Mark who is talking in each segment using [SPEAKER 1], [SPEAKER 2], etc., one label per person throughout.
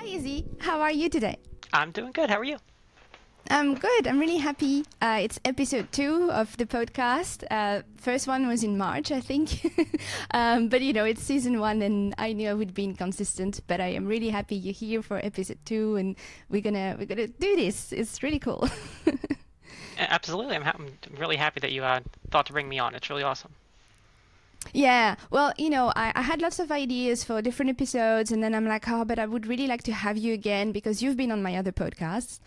[SPEAKER 1] Hi, Izzy. How are you today?
[SPEAKER 2] I'm doing good. How are you?
[SPEAKER 1] I'm good. I'm really happy. It's episode 2 of the podcast. First one was in March, I think. But it's season 1, and I knew I would be inconsistent. But I am really happy you're here for episode 2, and we're gonna do this. It's really cool.
[SPEAKER 2] Absolutely. I'm really happy that you thought to bring me on. It's really awesome.
[SPEAKER 1] Yeah, well, I had lots of ideas for different episodes, and then I'm like, oh, but I would really like to have you again because you've been on my other podcasts,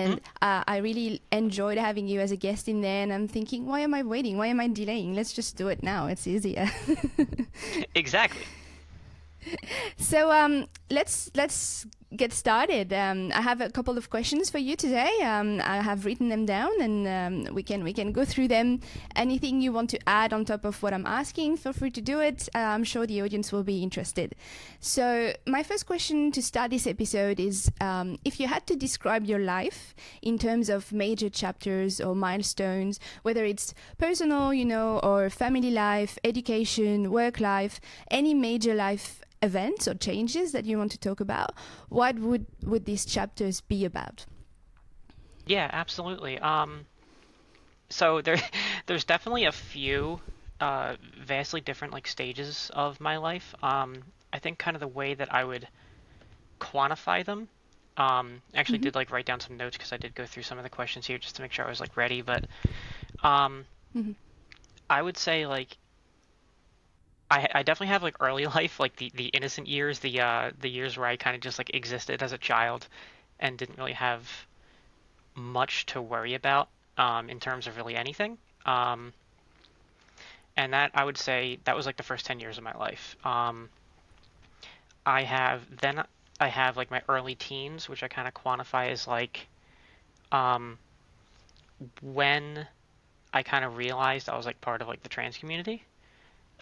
[SPEAKER 2] Hmm?
[SPEAKER 1] and I really enjoyed having you as a guest in there. And I'm thinking, why am I waiting? Why am I delaying? Let's just do it now. It's easier.
[SPEAKER 2] Exactly.
[SPEAKER 1] So let's get started. I have a couple of questions for you today. I have written them down, and we can go through them. Anything you want to add on top of what I'm asking, feel free to do it. I'm sure the audience will be interested. So my first question to start this episode is, if you had to describe your life in terms of major chapters or milestones, whether it's personal, or family life, education, work life, any major life events or changes that you want to talk about, what would these chapters be about?
[SPEAKER 2] Yeah, absolutely. So there's definitely a few vastly different like stages of my life. I think kind of the way that I would quantify them. Actually
[SPEAKER 1] Mm-hmm.
[SPEAKER 2] did like write down some notes because I did go through some of the questions here just to make sure I was like ready. But um,
[SPEAKER 1] Mm-hmm.
[SPEAKER 2] I would say like I definitely have like early life, like the innocent years, the years where I kind of just like existed as a child and didn't really have much to worry about in terms of really anything. And that I would say that was like the first 10 years of my life. I have like my early teens, which I kind of quantify as like um, when I kind of realized I was like part of like the trans community.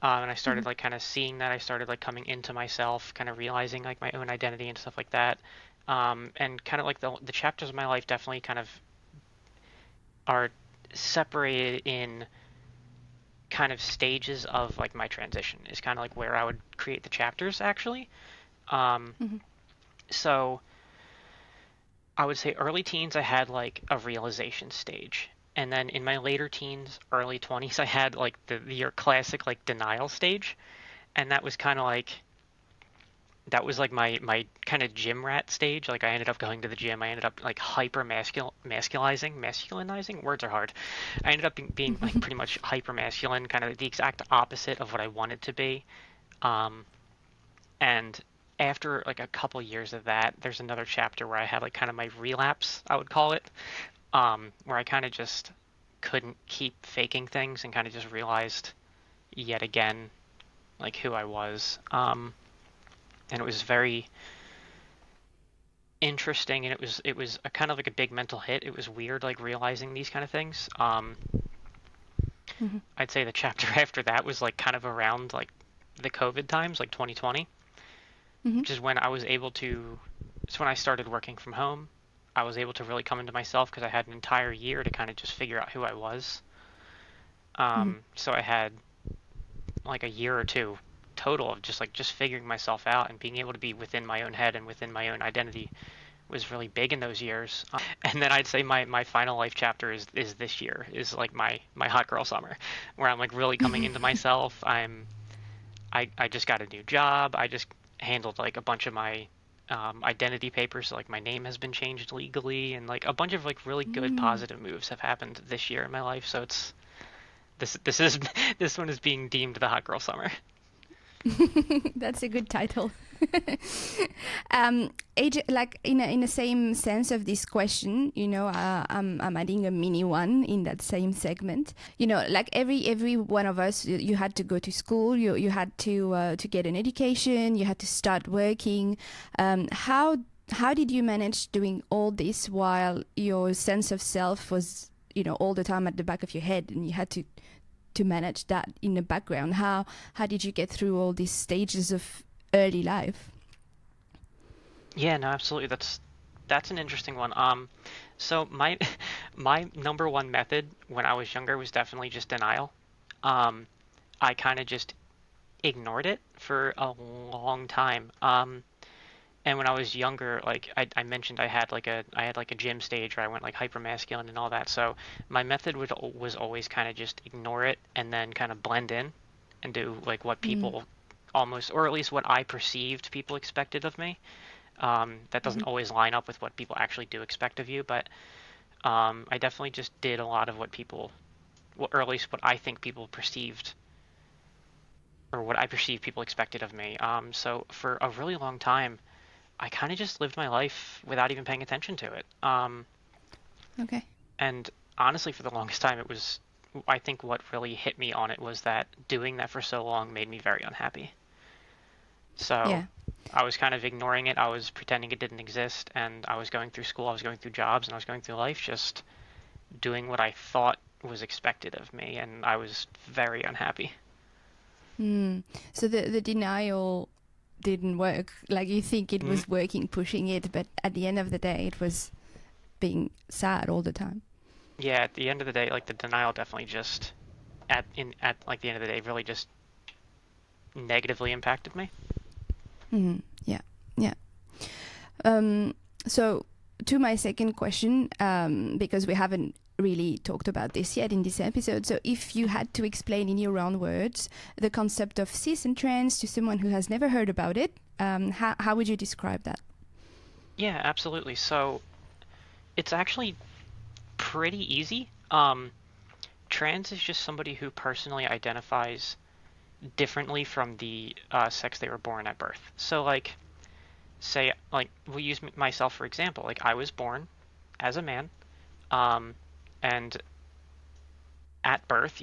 [SPEAKER 2] And I
[SPEAKER 1] Mm-hmm.
[SPEAKER 2] started like kind of seeing that. I started like coming into myself, kind of realizing like my own identity and stuff like that. And kind of like the chapters of my life definitely kind of are separated in kind of stages of like my transition is kind of like where I would create the chapters actually. Um,
[SPEAKER 1] Mm-hmm.
[SPEAKER 2] so I would say early teens I had like a realization stage. And then in my later teens, early 20s, I had like your classic like denial stage. And that was kind of like that was like my kind of gym rat stage. Like I ended up going to the gym. I ended up like masculinizing. Words are hard. I ended up being like pretty much hyper masculine, kind of the exact opposite of what I wanted to be. Um, and after like a couple years of that, there's another chapter where I had like kind of my relapse, I would call it, where I kind of just couldn't keep faking things and kind of just realized yet again like who I was. And it was very interesting and it was a kind of like a big mental hit. It was weird like realizing these kind of things.
[SPEAKER 1] Mm-hmm.
[SPEAKER 2] I'd say the chapter after that was like kind of around like the COVID times, like 2020,
[SPEAKER 1] Mm-hmm.
[SPEAKER 2] which is when I was able to. It's when I started working from home. I was able to really come into myself because I had an entire year to kind of just figure out who I was.
[SPEAKER 1] Mm-hmm.
[SPEAKER 2] So I had like a year or two total of just figuring myself out and being able to be within my own head and within my own identity was really big in those years. And then I'd say my final life chapter is this year is like my hot girl summer, where I'm like really coming into myself. I just got a new job. I just handled like a bunch of my identity papers. So, like my name has been changed legally, and like a bunch of like really good
[SPEAKER 1] Mm.
[SPEAKER 2] positive moves have happened this year in my life. So it's this is this one is being deemed the hot girl summer.
[SPEAKER 1] That's a good title. Age, like in the same sense of this question, I'm adding a mini one in that same segment. Like every one of us, you had to go to school, you had to get an education, you had to start working. How did you manage doing all this while your sense of self was all the time at the back of your head, and you had to manage that in the background? How did you get through all these stages of early life?
[SPEAKER 2] Yeah, no, absolutely. That's an interesting one. So my my number one method when I was younger was definitely just denial. Um, I kind of just ignored it for a long time. And when I was younger, like I mentioned, I had like a gym stage where I went like hyper masculine and all that. So my method was always kind of just ignore it and then kind of blend in and do like what
[SPEAKER 1] Mm.
[SPEAKER 2] people almost, or at least what I perceived people expected of me. That doesn't
[SPEAKER 1] Mhm.
[SPEAKER 2] always line up with what people actually do expect of you, but I definitely just did a lot of what people, or at least what I think people perceived, or what I perceived people expected of me. So for a really long time, I kind of just lived my life without even paying attention to it.
[SPEAKER 1] Okay.
[SPEAKER 2] And honestly, for the longest time, I think what really hit me on it was that doing that for so long made me very unhappy. So
[SPEAKER 1] Yeah.
[SPEAKER 2] I was kind of ignoring it. I was pretending it didn't exist, and I was going through school, I was going through jobs, and I was going through life just doing what I thought was expected of me, and I was very unhappy.
[SPEAKER 1] Mm. So the denial didn't work. Like you think it
[SPEAKER 2] N-
[SPEAKER 1] was working, pushing it, but at the end of the day, it was being sad all the time.
[SPEAKER 2] yeah, at the end of the day, like the denial definitely just at like the end of the day really just negatively impacted me.
[SPEAKER 1] Mm. Yeah. Yeah. Um, so, to my second question, because we haven't really talked about this yet in this episode. So, if you
[SPEAKER 2] Mhm.
[SPEAKER 1] had to explain in your own words the concept of cis and trans to someone who has never heard about it, how would you describe that?
[SPEAKER 2] Yeah, absolutely. So it's actually pretty easy. Trans is just somebody who personally identifies differently from the sex they were born at birth. So, like, say, like, we'll use myself for example. Like, I was born as a man, um, and at birth,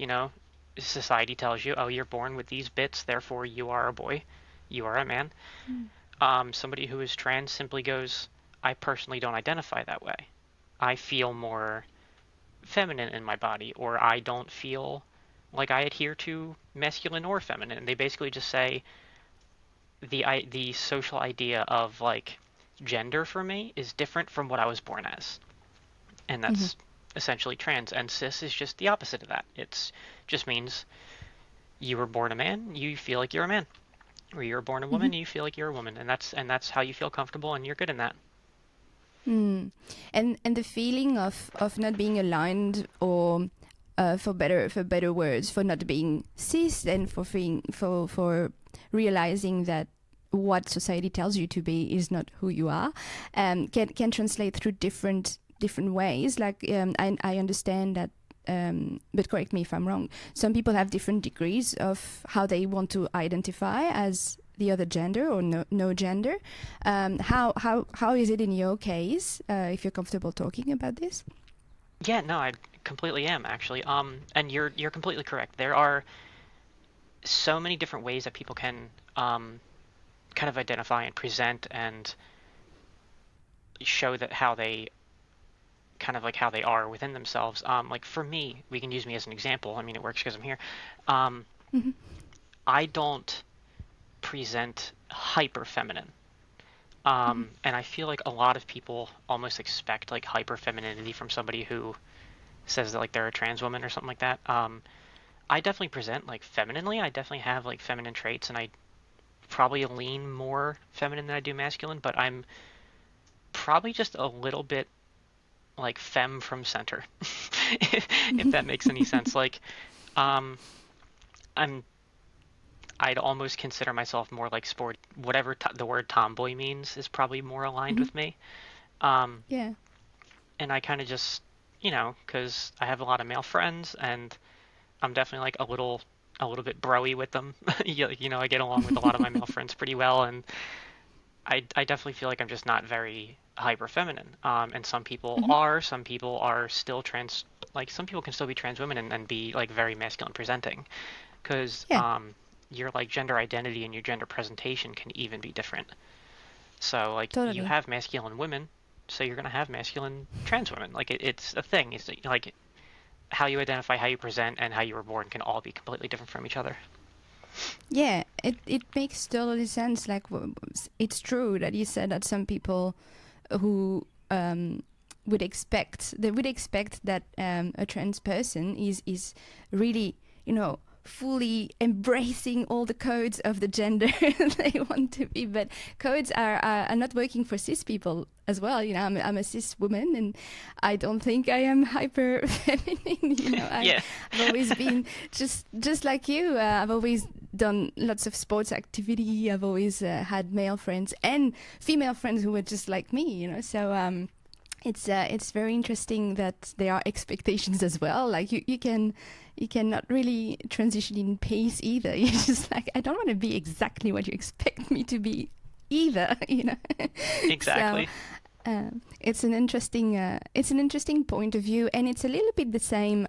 [SPEAKER 2] society tells you, oh, you're born with these bits, therefore you are a boy, you are a man.
[SPEAKER 1] Mm.
[SPEAKER 2] Somebody who is trans simply goes, I personally don't identify that way. I feel more feminine in my body, or I don't feel like I adhere to masculine or feminine. They basically just say the social idea of like gender for me is different from what I was born as, and
[SPEAKER 1] Mm-hmm.
[SPEAKER 2] that's essentially trans. And cis is just the opposite of that. It's just means you were born a man, you feel like you're a man, or you were born a
[SPEAKER 1] Mm-hmm.
[SPEAKER 2] woman, you feel like you're a woman, and that's how you feel comfortable, and you're good in that.
[SPEAKER 1] Mm. And the feeling of not being aligned, or for better words, for not being cis, and for realizing that what society tells you to be is not who you are, can translate through different ways. Like I understand that. But correct me if I'm wrong. Some people have different degrees of how they want to identify as the other gender or no gender. How is it in your case? If you're comfortable talking about this.
[SPEAKER 2] Yeah, no, I completely am actually. And you're completely correct. There are so many different ways that people can kind of identify and present and show that how they kind of like how they are within themselves. Like for me, we can use me as an example. I mean, it works because I'm here. Um,
[SPEAKER 1] Mm-hmm.
[SPEAKER 2] I don't present hyper feminine.
[SPEAKER 1] Mm-hmm.
[SPEAKER 2] And I feel like a lot of people almost expect like hyper femininity from somebody who says that like they're a trans woman or something like that. I definitely present like femininely. I definitely have like feminine traits, and I probably lean more feminine than I do masculine. But I'm probably just a little bit like femme from center, if that makes any sense. Like, um, I'm I'd almost consider myself more like sport. Whatever the word tomboy means is probably more aligned
[SPEAKER 1] Mm-hmm.
[SPEAKER 2] with me. Um,
[SPEAKER 1] Yeah,
[SPEAKER 2] and I kind of just, because I have a lot of male friends, and I'm definitely like a little bit broy with them. I get along with a lot of my male friends pretty well, and I definitely feel like I'm just not very hyper feminine. And
[SPEAKER 1] mm-hmm.
[SPEAKER 2] some people are still trans, like some people can still be trans women and be like very masculine presenting, because
[SPEAKER 1] Yeah,
[SPEAKER 2] your like gender identity and your gender presentation can even be different. So like you
[SPEAKER 1] totally.
[SPEAKER 2] have masculine women, so you're gonna have masculine trans women. Like it's a thing. It's like how you identify, how you present, and how you were born can all be completely different from each other.
[SPEAKER 1] Yeah, it makes totally sense. Like it's true that you said that some people who would expect that a trans person is really, fully embracing all the codes of the gender they want to be. But codes are not working for cis people as well. You know, I'm a cis woman, and I don't think I am hyper feminine. You know,
[SPEAKER 2] Yeah.
[SPEAKER 1] I've always been just like you. I've always done lots of sports activity. I've always had male friends and female friends who were just like me. You know, so it's very interesting that there are expectations as well. Like you cannot really transition in pace either. You're just like, I don't want to be exactly what you expect me to be either, you know.
[SPEAKER 2] Exactly.
[SPEAKER 1] So it's an interesting point of view, and it's a little bit the same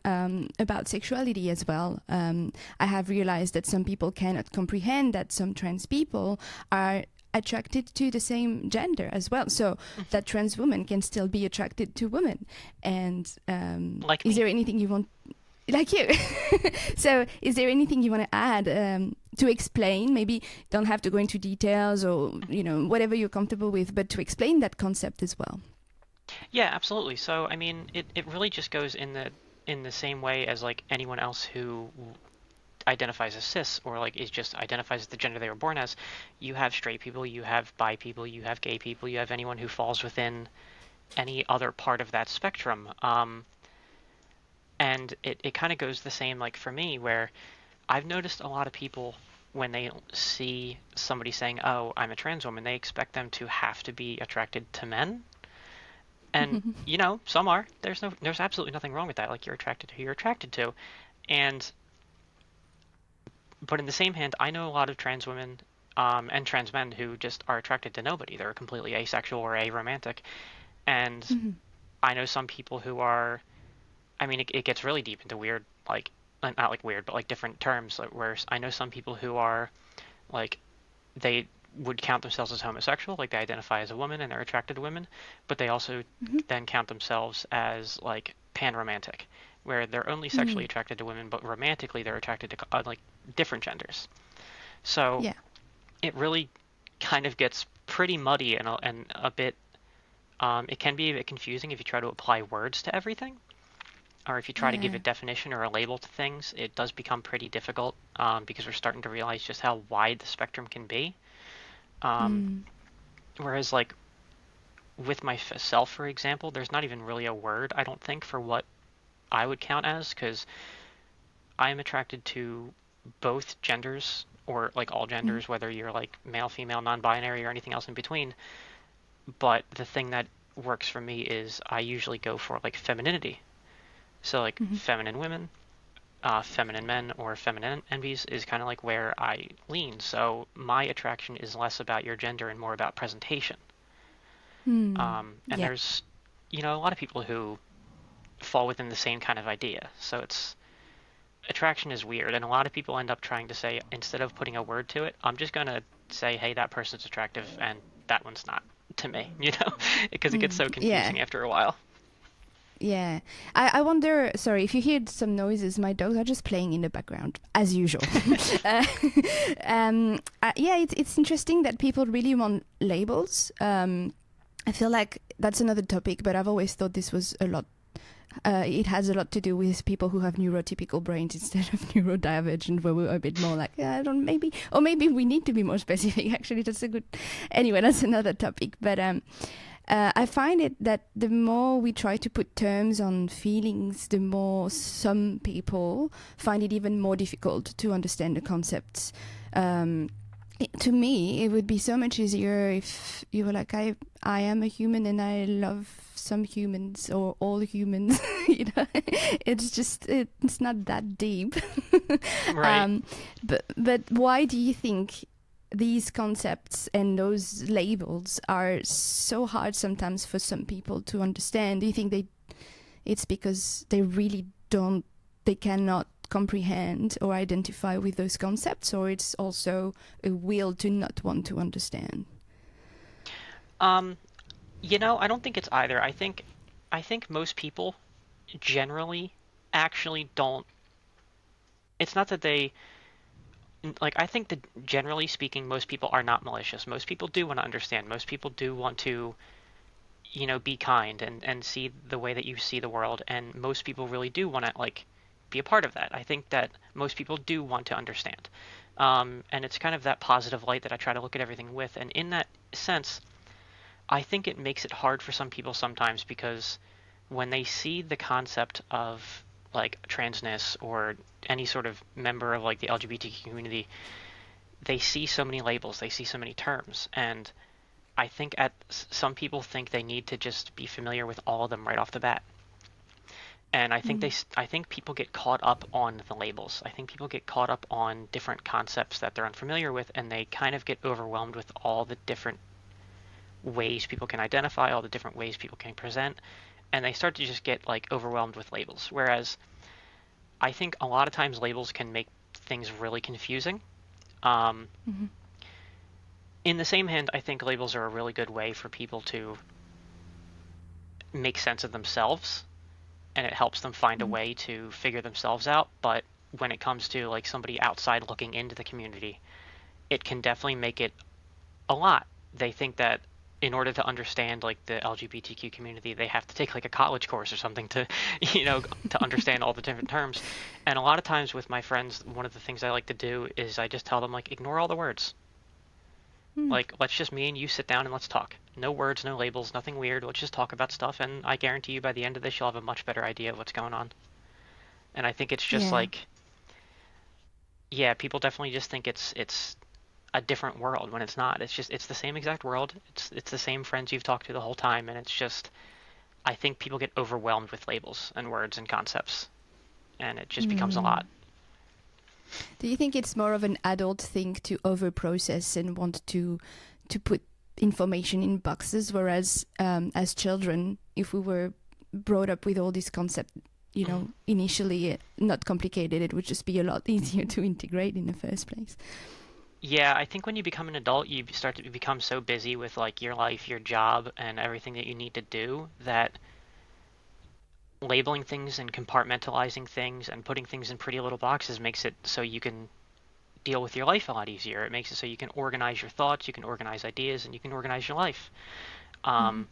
[SPEAKER 1] about sexuality as well. I have realized that some people cannot comprehend that some trans people are attracted to the same gender as well, so that trans women can still be attracted to women. And
[SPEAKER 2] Like
[SPEAKER 1] is
[SPEAKER 2] me.
[SPEAKER 1] there anything you want, like you? So is there anything you want to add to explain? Maybe don't have to go into details, or you know, whatever you're comfortable with, but to explain that concept as well.
[SPEAKER 2] Yeah, absolutely. So, I mean, it really just goes in the same way as like anyone else who identifies as cis or like is just identifies as the gender they were born as. You have straight people, you have bi people, you have gay people, you have anyone who falls within any other part of that spectrum. And it kind of goes the same like for me, where I've noticed a lot of people when they see somebody saying, "Oh, I'm a trans woman," they expect them to have to be attracted to men. And you know, some are. There's absolutely nothing wrong with that. Like you're attracted to who you're attracted to. And but in the same hand, I know a lot of trans women and trans men who just are attracted to nobody. They're completely asexual or aromantic. And
[SPEAKER 1] Mhm.
[SPEAKER 2] I know some people who are, I mean, it gets really deep into weird, like, not like weird, but like different terms. Like, where I know some people who are, like, they would count themselves as homosexual, like they identify as a woman and they're attracted to women, but they also
[SPEAKER 1] Mhm.
[SPEAKER 2] then count themselves as, like, panromantic, where they're only sexually
[SPEAKER 1] Mhm.
[SPEAKER 2] attracted to women, but romantically they're attracted to, like, different genders. So
[SPEAKER 1] Yeah.
[SPEAKER 2] it really kind of gets pretty muddy and a bit, it can be a bit confusing if you try to apply words to everything, or if you try to give a
[SPEAKER 1] Yeah.
[SPEAKER 2] definition or a label to things. It does become pretty difficult because we're starting to realize just how wide the spectrum can be. Um,
[SPEAKER 1] Mm.
[SPEAKER 2] Whereas, like, with myself, for example, there's not even really a word, I don't think, for what I would count as, because I'm attracted to both genders, or like all
[SPEAKER 1] Mhm.
[SPEAKER 2] genders, whether you're like male, female, non-binary, or anything else in between. But the thing that works for me is I usually go for like femininity. So like
[SPEAKER 1] Mhm.
[SPEAKER 2] feminine women, feminine men, or feminine envies is kind of like where I lean. So my attraction is less about your gender and more about presentation.
[SPEAKER 1] Mm.
[SPEAKER 2] And
[SPEAKER 1] Yeah.
[SPEAKER 2] there's, you know, a lot of people who fall within the same kind of idea. So it's attraction is weird, and a lot of people end up trying to say, instead of putting a word to it, I'm just gonna say, hey, that person's attractive and that one's not to me, you know, because it gets so
[SPEAKER 1] Yeah.
[SPEAKER 2] confusing after a while.
[SPEAKER 1] Yeah. I wonder, sorry, if you hear some noises, my dogs are just playing in the background, as usual. uh, yeah, it's interesting that people really want labels. I feel like that's another topic, but I've always thought this was a lot. It has a lot to do with people who have neurotypical brains instead of neurodivergent, where we're a bit more like, I don't, maybe, or maybe we need to be more specific. Actually, that's a good. Anyway, that's another topic. But I find it that the more we try to put terms on feelings, the more some people find it even more difficult to understand the concepts. To me, it would be so much easier if you were like, I am a human and I love some humans or all humans. You know, it's not that deep.
[SPEAKER 2] Right.
[SPEAKER 1] um, but why do you think these concepts and those labels are so hard sometimes for some people to understand? Do you think it's because they really don't, they cannot comprehend or identify with those concepts, or it's also a will to not want to understand?
[SPEAKER 2] Um, you know, I don't think it's either. I think most people generally actually don't. It's not that they like. I think that generally speaking, most people are not malicious. Most people do want to understand. Most people do want to, you know, be kind and see the way that you see the world. And most people really do want to like be a part of that. I think that most people do want to understand. And it's kind of that positive light that I try to look at everything with. And in that sense, I think it makes it hard for some people sometimes because when they see the concept of like transness or any sort of member of like the LGBTQ community, they see so many labels, they see so many terms, and I think some people think they need to just be familiar with all of them right off the bat. And I think people get caught up on the labels. I think people get caught up on different concepts that they're unfamiliar with, and they kind of get overwhelmed with all the different ways people can identify, all the different ways people can present, and they start to just get like overwhelmed with labels. Whereas I think a lot of times labels can make things really confusing. In the same hand, I think labels are a really good way for people to make sense of themselves, and it helps them find a way to figure themselves out. But when it comes to like somebody outside looking into the community, it can definitely make it a lot. They think that in order to understand like the LGBTQ community, they have to take like a college course or something to, to understand all the different terms. And a lot of times with my friends, one of the things I like to do is I just tell them like, ignore all the words. Like, let's just me and you sit down and let's talk. No words, no labels, nothing weird. Let's just talk about stuff. And I guarantee you by the end of this, you'll have a much better idea of what's going on. And I think it's just like, yeah, people definitely just think it's a different world when it's not. It's the same exact world. It's the same friends you've talked to the whole time, and it's just I think people get overwhelmed with labels and words and concepts, and it just becomes a lot.
[SPEAKER 1] Do you think it's more of an adult thing to over-process and want to put information in boxes, whereas as children, if we were brought up with all these concepts, initially not complicated, it would just be a lot easier to integrate in the first place?
[SPEAKER 2] Yeah, I think when you become an adult, you start to become so busy with like your life, your job, and everything that you need to do that labeling things and compartmentalizing things and putting things in pretty little boxes makes it so you can deal with your life a lot easier. It makes it so you can organize your thoughts, you can organize ideas, and you can organize your life. And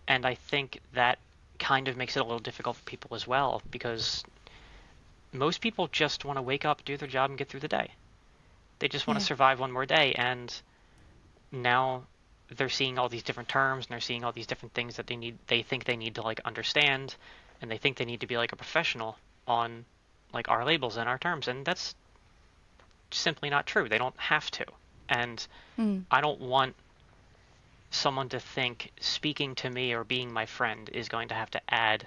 [SPEAKER 2] I think that kind of makes it a little difficult for people as well, because most people just want to wake up, do their job, and get through the day. They just want to survive one more day, and now they're seeing all these different terms, and they're seeing all these different things that they think they need to like understand, and they think they need to be like a professional on like our labels and our terms, and that's simply not true. They don't have to. And I don't want someone to think speaking to me or being my friend is going to have to add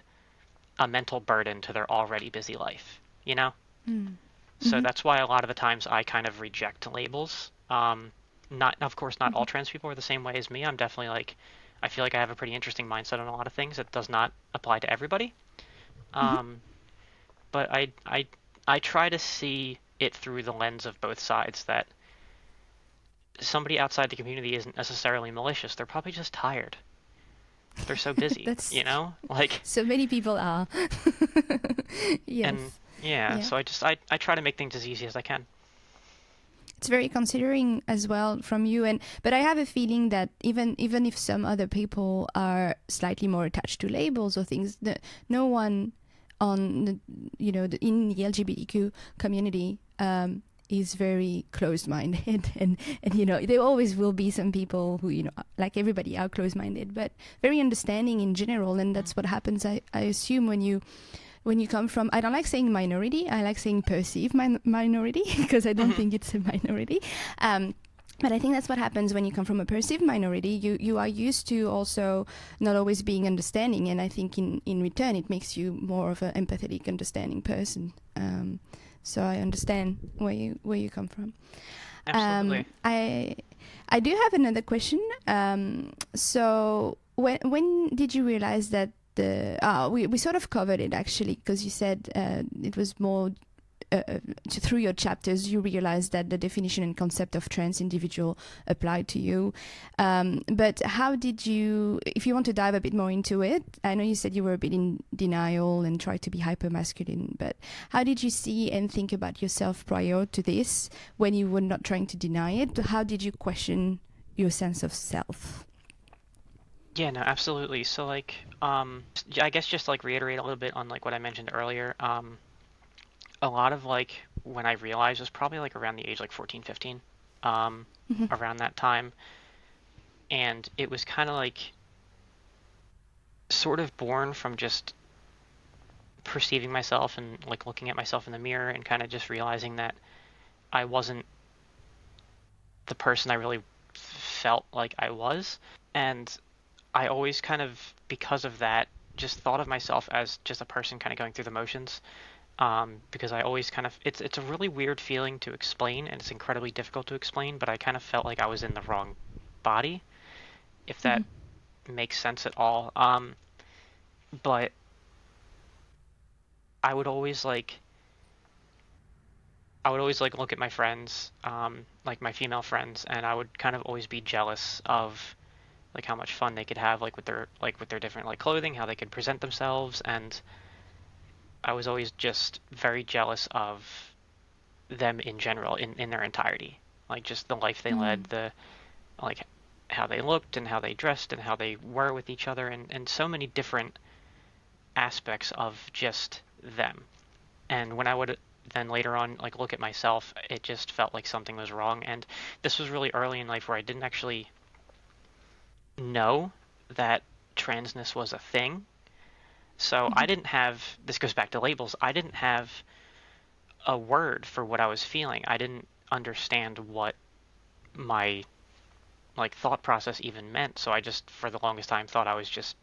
[SPEAKER 2] a mental burden to their already busy life, So that's why a lot of the times I kind of reject labels. Of course, not all trans people are the same way as me. I'm definitely like, I feel like I have a pretty interesting mindset on a lot of things that does not apply to everybody. But I try to see it through the lens of both sides, that somebody outside the community isn't necessarily malicious. They're probably just tired. They're so busy, like
[SPEAKER 1] so many people are. Yes.
[SPEAKER 2] And so I try to make things as easy as I can.
[SPEAKER 1] It's very considering as well from you, but I have a feeling that even if some other people are slightly more attached to labels or things, no one on in the LGBTQ community is very closed-minded, and there always will be some people who like everybody are closed-minded, but very understanding in general, and that's what happens. I assume when you come from, I don't like saying minority, I like saying perceived minority, because I don't think it's a minority. But I think that's what happens when you come from a perceived minority. You are used to also not always being understanding, and I think in return it makes you more of an empathetic, understanding person. So I understand where you come from.
[SPEAKER 2] Absolutely.
[SPEAKER 1] I do have another question. So when did you realize that we sort of covered it actually, because you said it was more through your chapters you realized that the definition and concept of trans individual applied to you, but how did you, if you want to dive a bit more into it, I know you said you were a bit in denial and tried to be hyper masculine, but how did you see and think about yourself prior to this when you were not trying to deny it? How did you question your sense of self?
[SPEAKER 2] Yeah, no, absolutely. So like, I guess just like reiterate a little bit on like what I mentioned earlier. a lot of like when I realized was probably like around the age like 14, 15,
[SPEAKER 1] Mm-hmm.
[SPEAKER 2] around that time. And it was kind of like sort of born from just perceiving myself and like looking at myself in the mirror and kind of just realizing that I wasn't the person I really felt like I was. And I always kind of, because of that, just thought of myself as just a person kind of going through the motions. Because I always kind of, it's a really weird feeling to explain, and it's incredibly difficult to explain, but I kind of felt like I was in the wrong body, if
[SPEAKER 1] Mm-hmm.
[SPEAKER 2] that makes sense at all. But I would always like, I would always like look at my friends, like my female friends, and I would kind of always be jealous of like how much fun they could have like with their different like clothing, how they could present themselves, and I was always just very jealous of them in general in their entirety. Like just the life they led, the like how they looked and how they dressed and how they were with each other and so many different aspects of just them. And when I would then later on like look at myself, it just felt like something was wrong. And this was really early in life where I didn't actually know that transness was a thing. So I
[SPEAKER 1] Mm-hmm.
[SPEAKER 2] didn't have, this goes back to labels, I didn't have a word for what I was feeling. I didn't understand what my like thought process even meant. So I just for the longest time thought I was just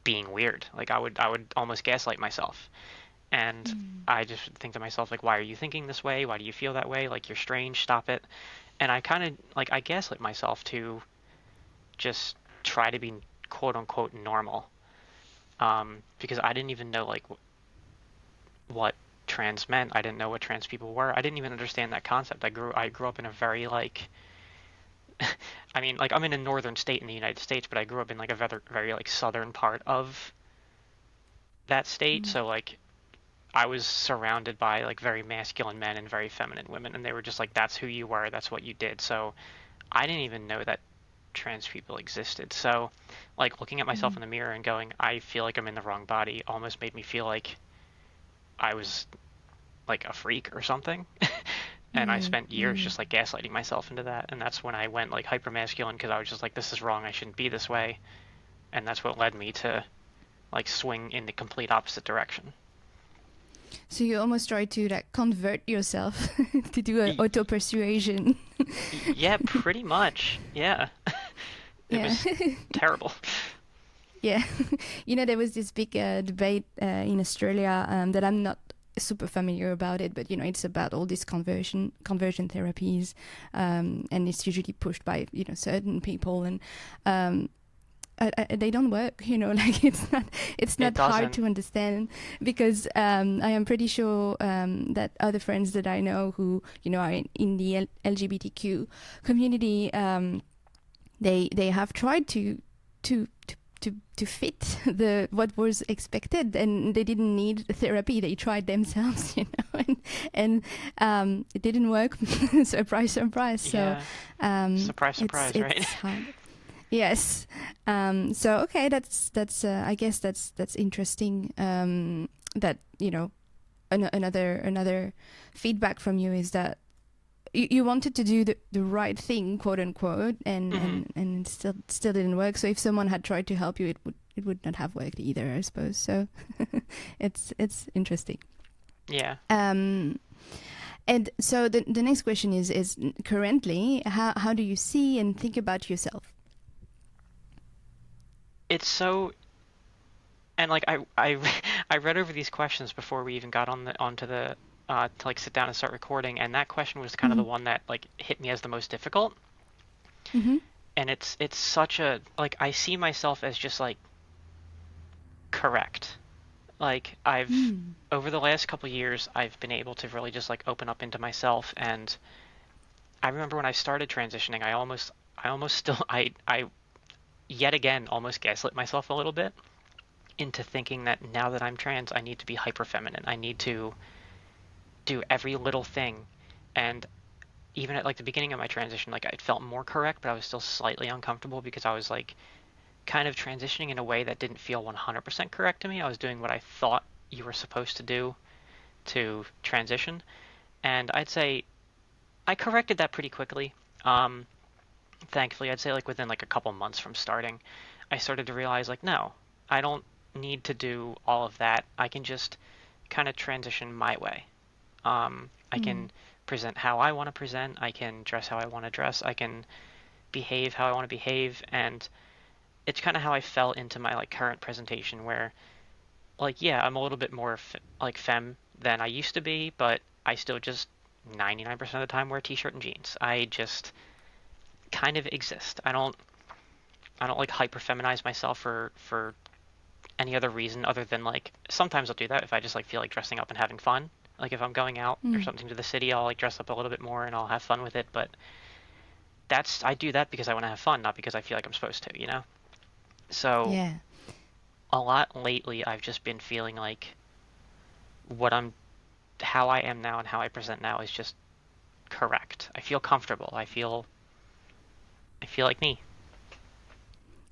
[SPEAKER 2] being weird. Like I would almost gaslight myself. And I just think to myself like why are you thinking this way? Why do you feel that way? Like you're strange, stop it. And I kind of like I gaslit myself to just try to be quote unquote normal. Because I didn't even know like what trans meant. I didn't know what trans people were. I didn't even understand that concept. I grew up in a very like I mean like I'm in a northern state in the United States, but I grew up in like a very like southern part of that state. So like I was surrounded by like very masculine men and very feminine women, and they were just like that's who you were, that's what you did. So I didn't even know that trans people existed. So like looking at myself in the mirror and going I feel like I'm in the wrong body almost made me feel like I was like a freak or something. And I spent years
[SPEAKER 1] Mm-hmm.
[SPEAKER 2] just like gaslighting myself into that. And that's when I went like hyper masculine because I was just like, this is wrong. I shouldn't be this way. And that's what led me to like swing in the complete opposite direction.
[SPEAKER 1] So you almost try to like convert yourself to do an auto persuasion.
[SPEAKER 2] Yeah, pretty much. Yeah. It
[SPEAKER 1] Yeah.
[SPEAKER 2] was terrible.
[SPEAKER 1] Yeah. There was this big debate in Australia that I'm not super familiar about it, but it's about all these conversion therapies, and it's usually pushed by certain people, and they don't work. Like it's
[SPEAKER 2] It
[SPEAKER 1] not hard
[SPEAKER 2] doesn't.
[SPEAKER 1] to understand because I am pretty sure that other friends that I know who are in the LGBTQ community, they have tried to to fit the what was expected, and they didn't need therapy. They tried themselves, and it didn't work. Surprise, surprise. So
[SPEAKER 2] Yeah.
[SPEAKER 1] um,
[SPEAKER 2] Surprise,
[SPEAKER 1] it's
[SPEAKER 2] surprise, right?
[SPEAKER 1] it's hard. Yes. So okay, that's I guess that's interesting. That another feedback from you is that you wanted to do the right thing, quote unquote, and
[SPEAKER 2] Hmm.
[SPEAKER 1] and it still didn't work. So if someone had tried to help you, it would not have worked either, I suppose. So it's interesting.
[SPEAKER 2] Yeah.
[SPEAKER 1] Um, and so the next question is currently how do you see and think about yourself?
[SPEAKER 2] It's so and like I I read over these questions before we even got onto the to like sit down and start recording, and that question was kind of
[SPEAKER 1] Mm-hmm.
[SPEAKER 2] the one that like hit me as the most difficult.
[SPEAKER 1] Mm-hmm.
[SPEAKER 2] And it's such a like I see myself as just like correct. Like I've
[SPEAKER 1] Mm.
[SPEAKER 2] over the last couple of years I've been able to really just like open up into myself, and I remember when I started transitioning I almost still I yet again almost gaslit myself a little bit into thinking that now that I'm trans I need to be hyper feminine. I need to do every little thing. And even at like the beginning of my transition, like it felt more correct, but I was still slightly uncomfortable because I was like kind of transitioning in a way that didn't feel 100% correct to me. I was doing what I thought you were supposed to do to transition, and I'd say I corrected that pretty quickly. Thankfully, I'd say like within like a couple months from starting, I started to realize like, no, I don't need to do all of that. I can just kind of transition my way. I can present how I want to present. I can dress how I want to dress. I can behave how I want to behave. And it's kind of how I fell into my like current presentation where like, yeah, I'm a little bit more like femme than I used to be, but I still just 99% of the time wear a t-shirt and jeans. I just kind of exist. I don't like hyper feminize myself for any other reason other than like sometimes I'll do that if I just like feel like dressing up and having fun. Like if I'm going out or something to the city, I'll like dress up a little bit more and I'll have fun with it. But I do that because I want to have fun, not because I feel like I'm supposed to, you know? So
[SPEAKER 1] Yeah.
[SPEAKER 2] a lot lately, I've just been feeling like how I am now and how I present now is just correct. I feel comfortable. I feel like me.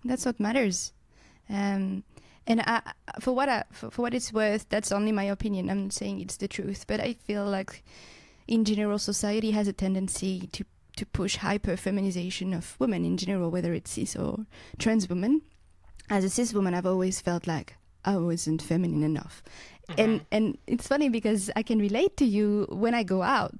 [SPEAKER 1] That's what matters. And for what it's worth, that's only my opinion. I'm not saying it's the truth, but I feel like in general, society has a tendency to push hyper feminization of women in general, whether it's cis or trans women. As a cis woman, I've always felt like I wasn't feminine enough. And it's funny because I can relate to you when I go out.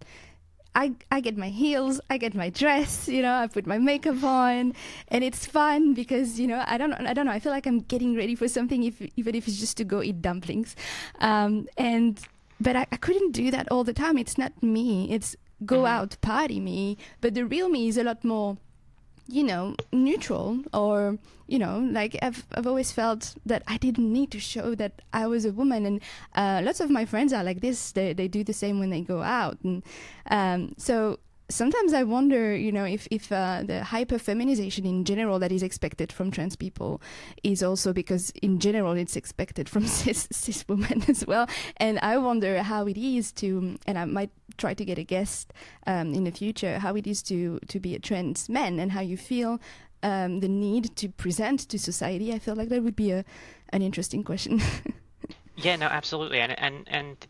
[SPEAKER 1] I get my heels, I get my dress, I put my makeup on, and it's fun because, I don't know, I feel like I'm getting ready for something, even if it's just to go eat dumplings. But I couldn't do that all the time. It's not me. It's go out, party me. But the real me is a lot more, neutral, or, like I've always felt that I didn't need to show that I was a woman. And lots of my friends are like this. They do the same when they go out. And so sometimes I wonder, if the hyper-feminization in general that is expected from trans people is also because in general it's expected from cis women as well. And I wonder how it is to, and I might try to get a guest in the future, how it is to be a trans man and how you feel the need to present to society. I feel like that would be an interesting question.
[SPEAKER 2] Yeah, no, absolutely. And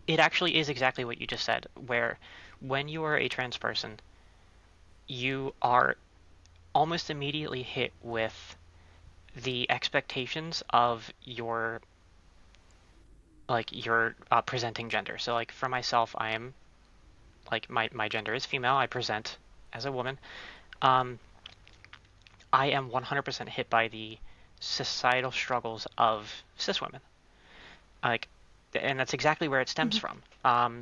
[SPEAKER 2] it actually is exactly what you just said, where when you are a trans person, you are almost immediately hit with the expectations of your presenting gender. So like for myself, I am like my gender is female. I present as a woman. I am 100% hit by the societal struggles of cis women. And that's exactly where it stems from.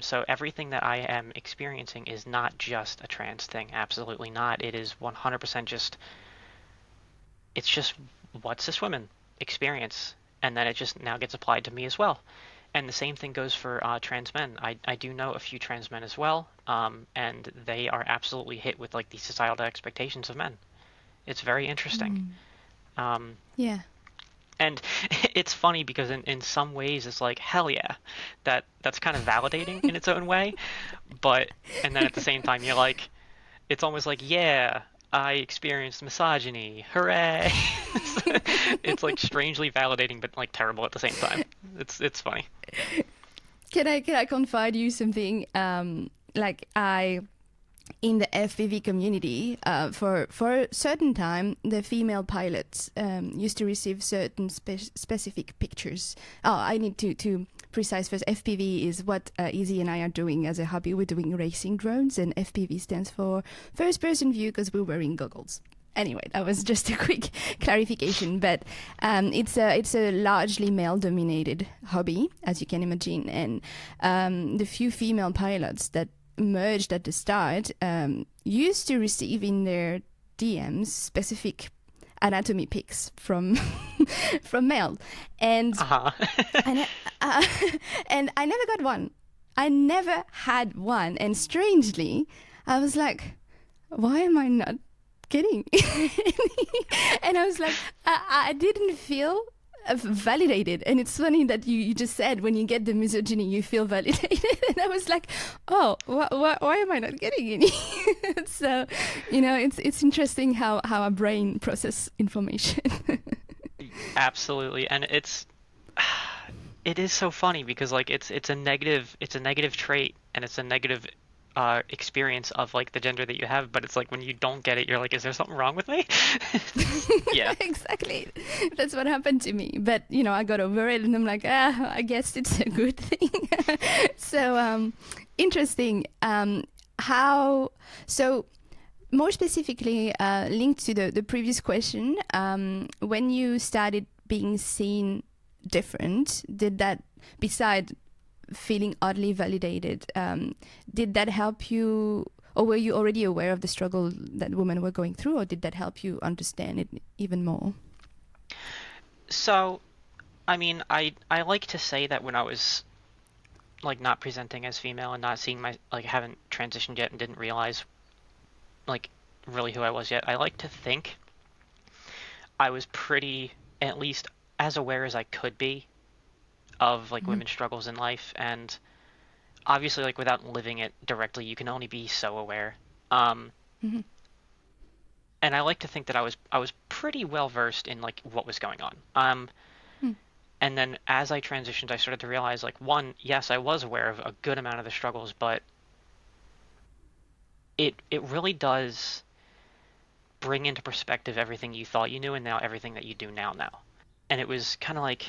[SPEAKER 2] So everything that I am experiencing is not just a trans thing. Absolutely not. It is 100% it's just what cis women experience. And then it just now gets applied to me as well. And the same thing goes for trans men. I do know a few trans men as well. And they are absolutely hit with like the societal expectations of men. It's very interesting.
[SPEAKER 1] Yeah.
[SPEAKER 2] And it's funny because in some ways it's like, hell yeah, that's kind of validating in its own way. And then at the same time, you're like, it's almost like, yeah, I experienced misogyny. Hooray. It's like strangely validating, but like terrible at the same time. It's funny.
[SPEAKER 1] Can I confide you something? In the FPV community, for a certain time, the female pilots used to receive certain specific pictures. Oh, I need to precise first. FPV is what Izzy and I are doing as a hobby. We're doing racing drones, and FPV stands for first-person view because we're wearing goggles. Anyway, that was just a quick clarification, but it's a largely male-dominated hobby, as you can imagine, and the few female pilots that merged at the start used to receive in their DMs specific anatomy pics from male, and and I never got one. I never had one, and strangely, I was like, why am I not getting and I was like, I didn't feel validated. And it's funny that you just said when you get the misogyny you feel validated, and I was like, oh, why am I not getting any? So it's interesting how our brain process information.
[SPEAKER 2] Absolutely. And it is so funny because like it's a negative trait and it's a negative experience of like the gender that you have, but it's like when you don't get it, you're like, is there something wrong with me? Yeah.
[SPEAKER 1] Exactly. That's what happened to me. But, I got over it and I'm like, I guess it's a good thing. So, interesting. How, so more specifically, linked to the previous question, when you started being seen different, did that, beside feeling oddly validated, did that help you, or were you already aware of the struggle that women were going through, or did that help you understand it even more?
[SPEAKER 2] So, I mean, I like to say that when I was like not presenting as female and not seeing my like haven't transitioned yet and didn't realize like really who I was yet, I like to think I was pretty at least as aware as I could be of like
[SPEAKER 1] Mm-hmm.
[SPEAKER 2] women's struggles in life, and obviously like without living it directly, you can only be so aware. Um,
[SPEAKER 1] Mm-hmm.
[SPEAKER 2] and I like to think that I was pretty well versed in like what was going on. And then as I transitioned, I started to realize like one, yes, I was aware of a good amount of the struggles, but it really does bring into perspective everything you thought you knew and now everything that you do now. And it was kind of like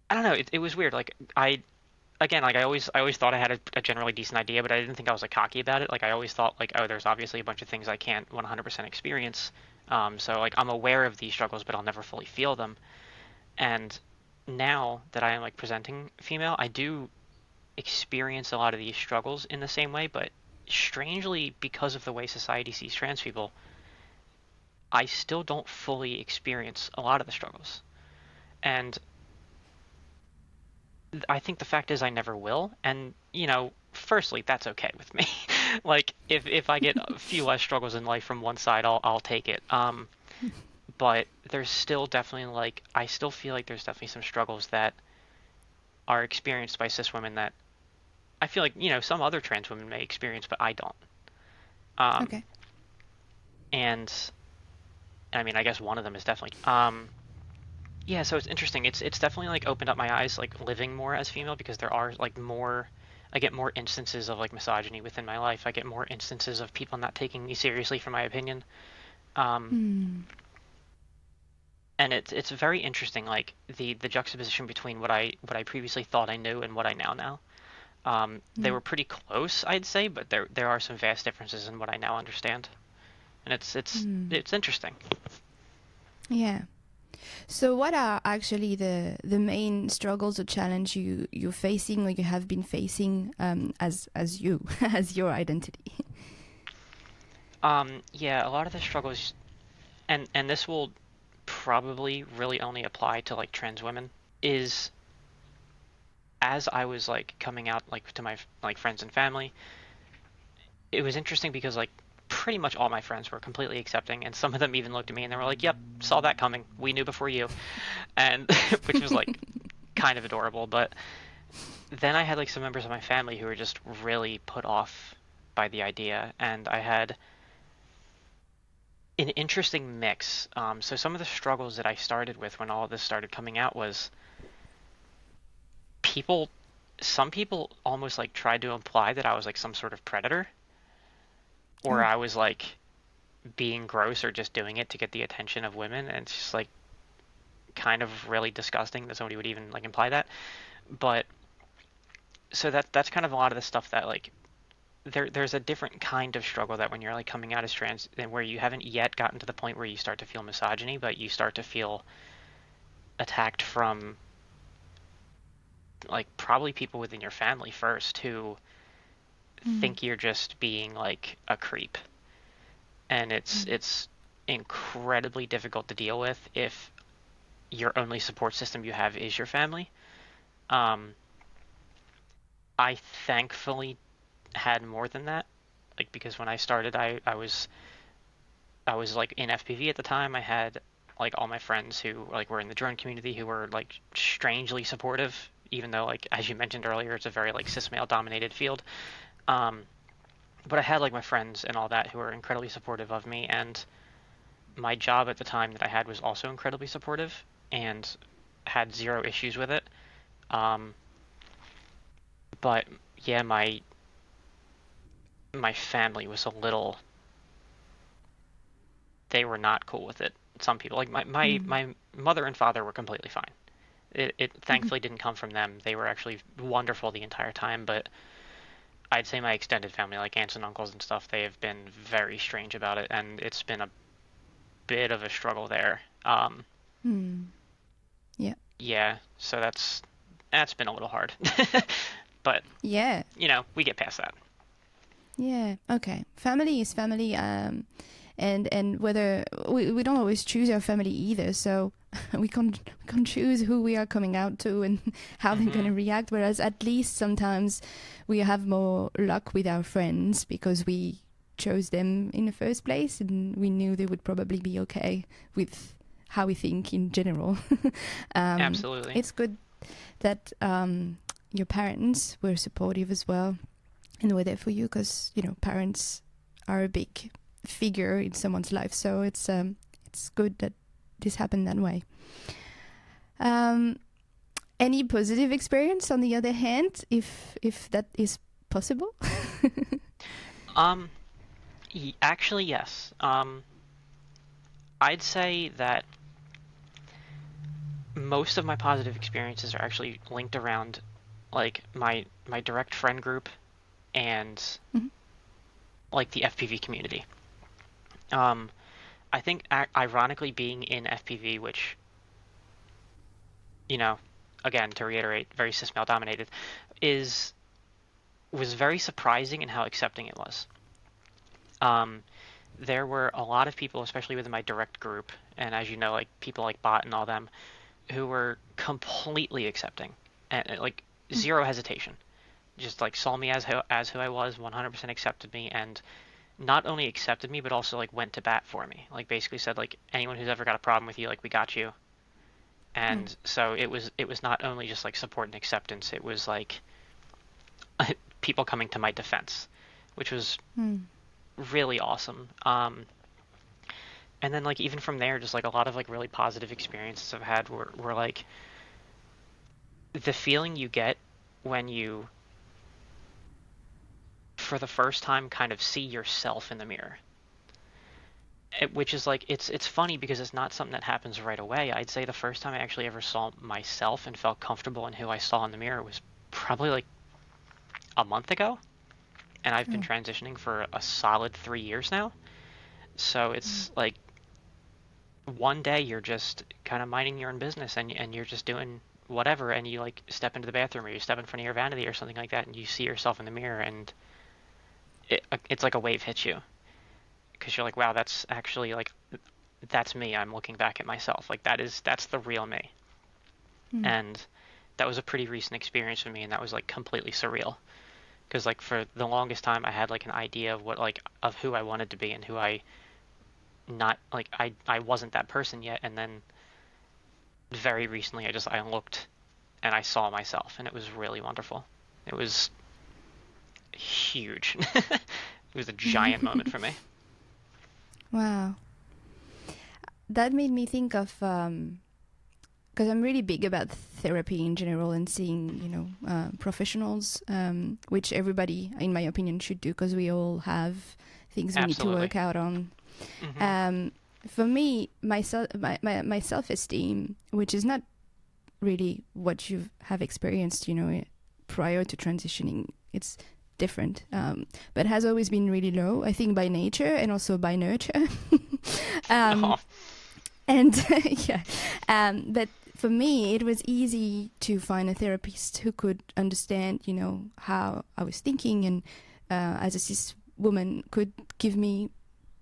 [SPEAKER 2] I don't know, it was weird. Like I again, like I always thought I had a generally decent idea, but I didn't think I was like cocky about it. Like I always thought like, oh, there's obviously a bunch of things I can't 100% experience. So like I'm aware of these struggles, but I'll never fully feel them. And now that I am like presenting female, I do experience a lot of these struggles in the same way, but strangely, because of the way society sees trans people, I still don't fully experience a lot of the struggles. And I think the fact is I never will. And, firstly, that's okay with me. Like if I get a few less struggles in life from one side, I'll take it. But there's still definitely like I still feel like there's definitely some struggles that are experienced by cis women that I feel like, some other trans women may experience, but I don't. Um,
[SPEAKER 1] Okay.
[SPEAKER 2] and I mean, I guess one of them is definitely yeah, so it's interesting. It's definitely like opened up my eyes like living more as female because there are like more I get more instances of like misogyny within my life. I get more instances of people not taking me seriously for my opinion. Um,
[SPEAKER 1] Mm.
[SPEAKER 2] and it's very interesting like the juxtaposition between what I previously thought I knew and what I now know. They
[SPEAKER 1] Mm.
[SPEAKER 2] were pretty close, I'd say, but there are some vast differences in what I now understand. And it's
[SPEAKER 1] Mm.
[SPEAKER 2] it's interesting.
[SPEAKER 1] Yeah. So, what are actually the main struggles or challenge you're facing, or you have been facing, as you as your identity?
[SPEAKER 2] Yeah, a lot of the struggles, and this will probably really only apply to like trans women, is as I was like coming out like to my like friends and family, it was interesting because like pretty much all my friends were completely accepting, and some of them even looked at me and they were like, "Yep, saw that coming. We knew before you," and which was like kind of adorable. But then I had like some members of my family who were just really put off by the idea, and I had an interesting mix. So some of the struggles that I started with when all of this started coming out was people, some people almost like tried to imply that I was like some sort of predator, or
[SPEAKER 1] Oh.
[SPEAKER 2] I was like being gross or just doing it to get the attention of women, and it's just like kind of really disgusting that somebody would even like imply that. But so that's kind of a lot of the stuff that like there's a different kind of struggle that when you're like coming out as trans and where you haven't yet gotten to the point where you start to feel misogyny, but you start to feel attacked from like probably people within your family first who
[SPEAKER 1] Mm.
[SPEAKER 2] think you're just being like a creep. And
[SPEAKER 1] Mm.
[SPEAKER 2] it's incredibly difficult to deal with if your only support system you have is your family. Um, I thankfully had more than that, like because when I started, I was like in FPV at the time. I had like all my friends who like were in the drone community who were like strangely supportive, even though like as you mentioned earlier, it's a very like cis male dominated field. Um, but I had like my friends and all that who were incredibly supportive of me, and my job at the time that I had was also incredibly supportive. And had zero issues with it. Um, but yeah, my family was a little, they were not cool with it. Some people, like
[SPEAKER 1] Mm.
[SPEAKER 2] my mother and father, were completely fine. It thankfully didn't come from them. They were actually wonderful the entire time, but I'd say my extended family, like aunts and uncles and stuff, they have been very strange about it, and it's been a bit of a struggle there.
[SPEAKER 1] Mm. Yeah.
[SPEAKER 2] Yeah, so that's been a little hard. But,
[SPEAKER 1] Yeah.
[SPEAKER 2] we get past that.
[SPEAKER 1] Yeah. Okay. Family is family. And whether we don't always choose our family either, so we can't choose who we are coming out to and how they're
[SPEAKER 2] Hmm.
[SPEAKER 1] gonna react. Whereas at least sometimes we have more luck with our friends because we chose them in the first place and we knew they would probably be okay with how we think in general. um,
[SPEAKER 2] Absolutely.
[SPEAKER 1] it's good that your parents were supportive as well and were there for you because parents are a big figure in someone's life, so it's good that this happened that way. um any positive experience on the other hand, if that is possible?
[SPEAKER 2] Um, Actually, yes. I'd say that most of my positive experiences are actually linked around like my direct friend group and
[SPEAKER 1] Mhm.
[SPEAKER 2] like the FPV community. Um, I think ironically being in FPV, which, you know, again to reiterate, very cis male dominated, is was very surprising in how accepting it was. Um, there were a lot of people, especially within my direct group, and as you know, like people like Bot and all them, who were completely accepting and like zero hesitation. Just like saw me as who I was, 100% accepted me, and not only accepted me, but also like went to bat for me. Like basically said like anyone who's ever got a problem with you, like we got you.
[SPEAKER 1] Mm.
[SPEAKER 2] And so it was not only just like support and acceptance, it was like people coming to my defense, which was
[SPEAKER 1] Mm.
[SPEAKER 2] really awesome. And then like even from there, just like a lot of like really positive experiences I've had were like the feeling you get when you for the first time kind of see yourself in the mirror. Which is like it's funny because it's not something that happens right away. I'd say the first time I actually ever saw myself and felt comfortable in who I saw in the mirror was probably like a month ago, and I've been
[SPEAKER 1] Oh.
[SPEAKER 2] transitioning for a solid 3 years now. So
[SPEAKER 1] Mm.
[SPEAKER 2] it's like one day you're just kind of minding your own business and you're just doing whatever, and you like step into the bathroom or you step in front of your vanity or something like that, and you see yourself in the mirror, and it's like a wave hits you because you're like, wow, that's actually like that's me. I'm looking back at myself. Like that's the real me.
[SPEAKER 1] Mm.
[SPEAKER 2] And that was a pretty recent experience for me, and that was like completely surreal because like for the longest time I had like an idea of what like of who I wanted to be and who I not like I wasn't that person yet, and then very recently I looked and I saw myself, and it was really wonderful. It was huge. It was a giant moment for me.
[SPEAKER 1] Wow, that made me think of because I'm really big about therapy in general and seeing, professionals, which everybody, in my opinion, should do because we all have things we need to
[SPEAKER 2] Absolutely.
[SPEAKER 1] work out on.
[SPEAKER 2] Hmm.
[SPEAKER 1] Um, for me, my self-esteem, which is not really what you have experienced, prior to transitioning, it's different, but has always been really low, I think, by nature and also by nurture. um,
[SPEAKER 2] Oh,
[SPEAKER 1] and yeah, but for me, it was easy to find a therapist who could understand, how I was thinking, and as a cis woman, could give me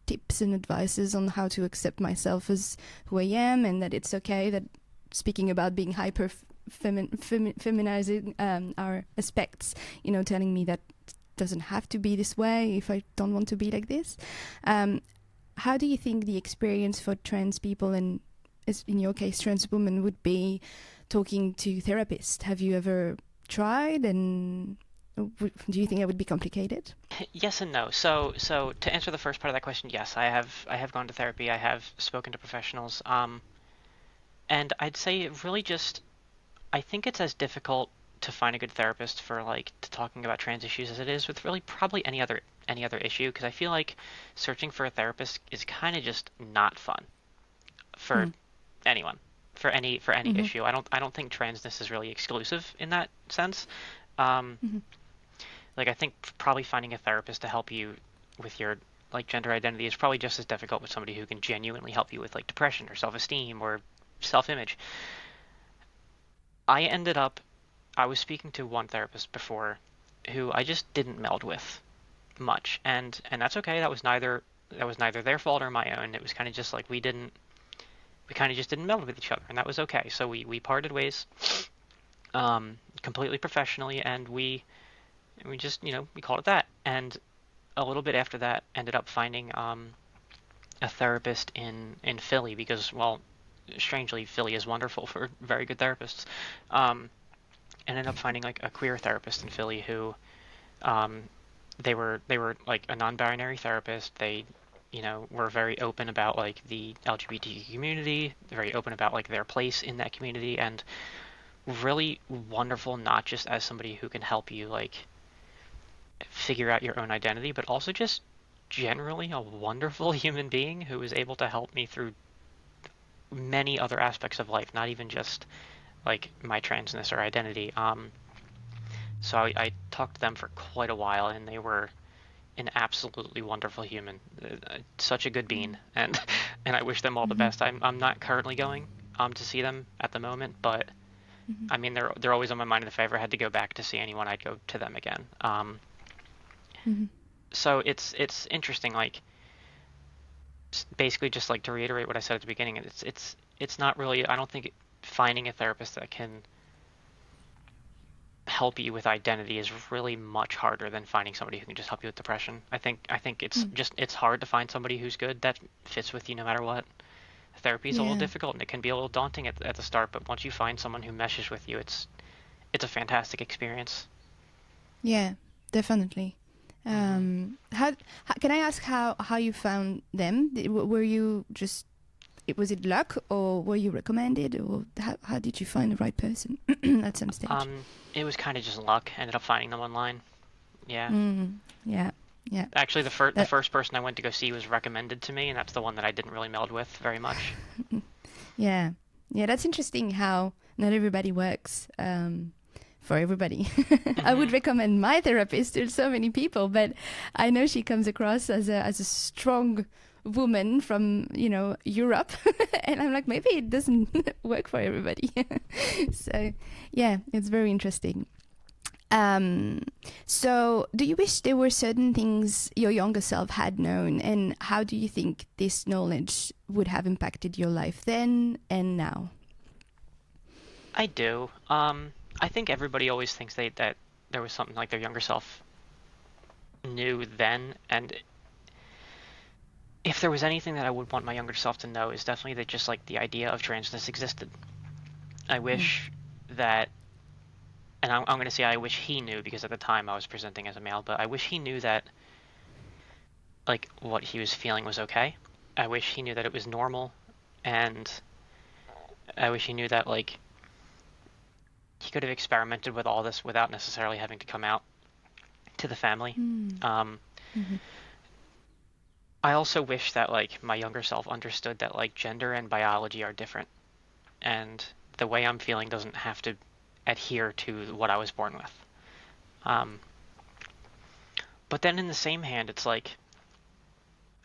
[SPEAKER 1] tips and advices on how to accept myself as who I am, and that it's okay. That speaking about being hyper feminizing our aspects, telling me that doesn't have to be this way if I don't want to be like this. Um, how do you think the experience for trans people and, as in your case, trans women, would be talking to therapists? Have you ever tried, and do you think it would be complicated?
[SPEAKER 2] yes and no. So to answer the first part of that question, yes, I have gone to therapy. I have spoken to professionals. And I'd say it really just, I think it's as difficult to find a good therapist for like talking about trans issues as it is with really probably any other issue, because I feel like searching for a therapist is kind of just not fun for
[SPEAKER 1] Mm.
[SPEAKER 2] anyone, for any
[SPEAKER 1] Mm-hmm.
[SPEAKER 2] issue. I don't think transness is really exclusive in that sense. Um,
[SPEAKER 1] Mm-hmm.
[SPEAKER 2] like I think probably finding a therapist to help you with your like gender identity is probably just as difficult with somebody who can genuinely help you with like depression or self-esteem or self-image. I ended up I was speaking to one therapist before who I just didn't meld with much, and that's okay. That was neither their fault or my own. It was kind of just like we kind of just didn't meld with each other, and that was okay. So we parted ways, completely professionally, and we just we called it that. And a little bit after that, ended up finding a therapist in Philly because, well, strangely, Philly is wonderful for very good therapists. Um, Ended up finding like a queer therapist in Philly who um, they were like a non-binary therapist. They were very open about like the LGBT community, very open about like their place in that community, and really wonderful, not just as somebody who can help you like figure out your own identity, but also just generally a wonderful human being who was able to help me through many other aspects of life, not even just like my transness or identity. So I talked to them for quite a while, and they were an absolutely wonderful human, such a good being, and and I wish them all the
[SPEAKER 1] Mm-hmm.
[SPEAKER 2] best. I'm not currently going to see them at the moment, but
[SPEAKER 1] Mm-hmm.
[SPEAKER 2] I mean they're always on my mind. And if I ever had to go back to see anyone, I'd go to them again.
[SPEAKER 1] Mm-hmm.
[SPEAKER 2] So it's interesting, like basically just like to reiterate what I said at the beginning. It's not really. I don't think finding a therapist that can help you with identity is really much harder than finding somebody who can just help you with depression. I think it's hard to find somebody who's good that fits with you no matter what. Therapy is a little
[SPEAKER 1] Yeah.
[SPEAKER 2] difficult and it can be a little daunting at the start, but once you find someone who meshes with you, it's a fantastic experience.
[SPEAKER 1] Yeah. Definitely.
[SPEAKER 2] Hmm.
[SPEAKER 1] How can I ask how you found them? Were you just was it luck or were you recommended or how did you find the right person at some stage?
[SPEAKER 2] It was kind of just luck. I ended up finding them online. Yeah.
[SPEAKER 1] Mm, yeah. Yeah.
[SPEAKER 2] Actually, the
[SPEAKER 1] That
[SPEAKER 2] first person I went to go see was recommended to me, and that's the one that I didn't really meld with very much.
[SPEAKER 1] yeah. Yeah, that's interesting how not everybody works for everybody. I
[SPEAKER 2] Hmm.
[SPEAKER 1] would recommend my therapist to so many people, but I know she comes across as a strong woman from Europe, and I'm like maybe it doesn't work for everybody. So yeah, it's very interesting. Um, so do you wish there were certain things your younger self had known, and how do you think this knowledge would have impacted your life then and now?
[SPEAKER 2] I do. I think everybody always thinks that there was something like their younger self knew then, and if there was anything that I would want my younger self to know is definitely that just like the idea of transness existed. I
[SPEAKER 1] Mm.
[SPEAKER 2] wish that, and I'm going to say I wish he knew because at the time I was presenting as a male, but I wish he knew that like what he was feeling was okay. I wish he knew that it was normal, and I wish he knew that like he could have experimented with all this without necessarily having to come out to the family.
[SPEAKER 1] Mm.
[SPEAKER 2] Um,
[SPEAKER 1] Mhm.
[SPEAKER 2] I also wish that like my younger self understood that like gender and biology are different, and the way I'm feeling doesn't have to adhere to what I was born with. Um, but then in the same hand, it's like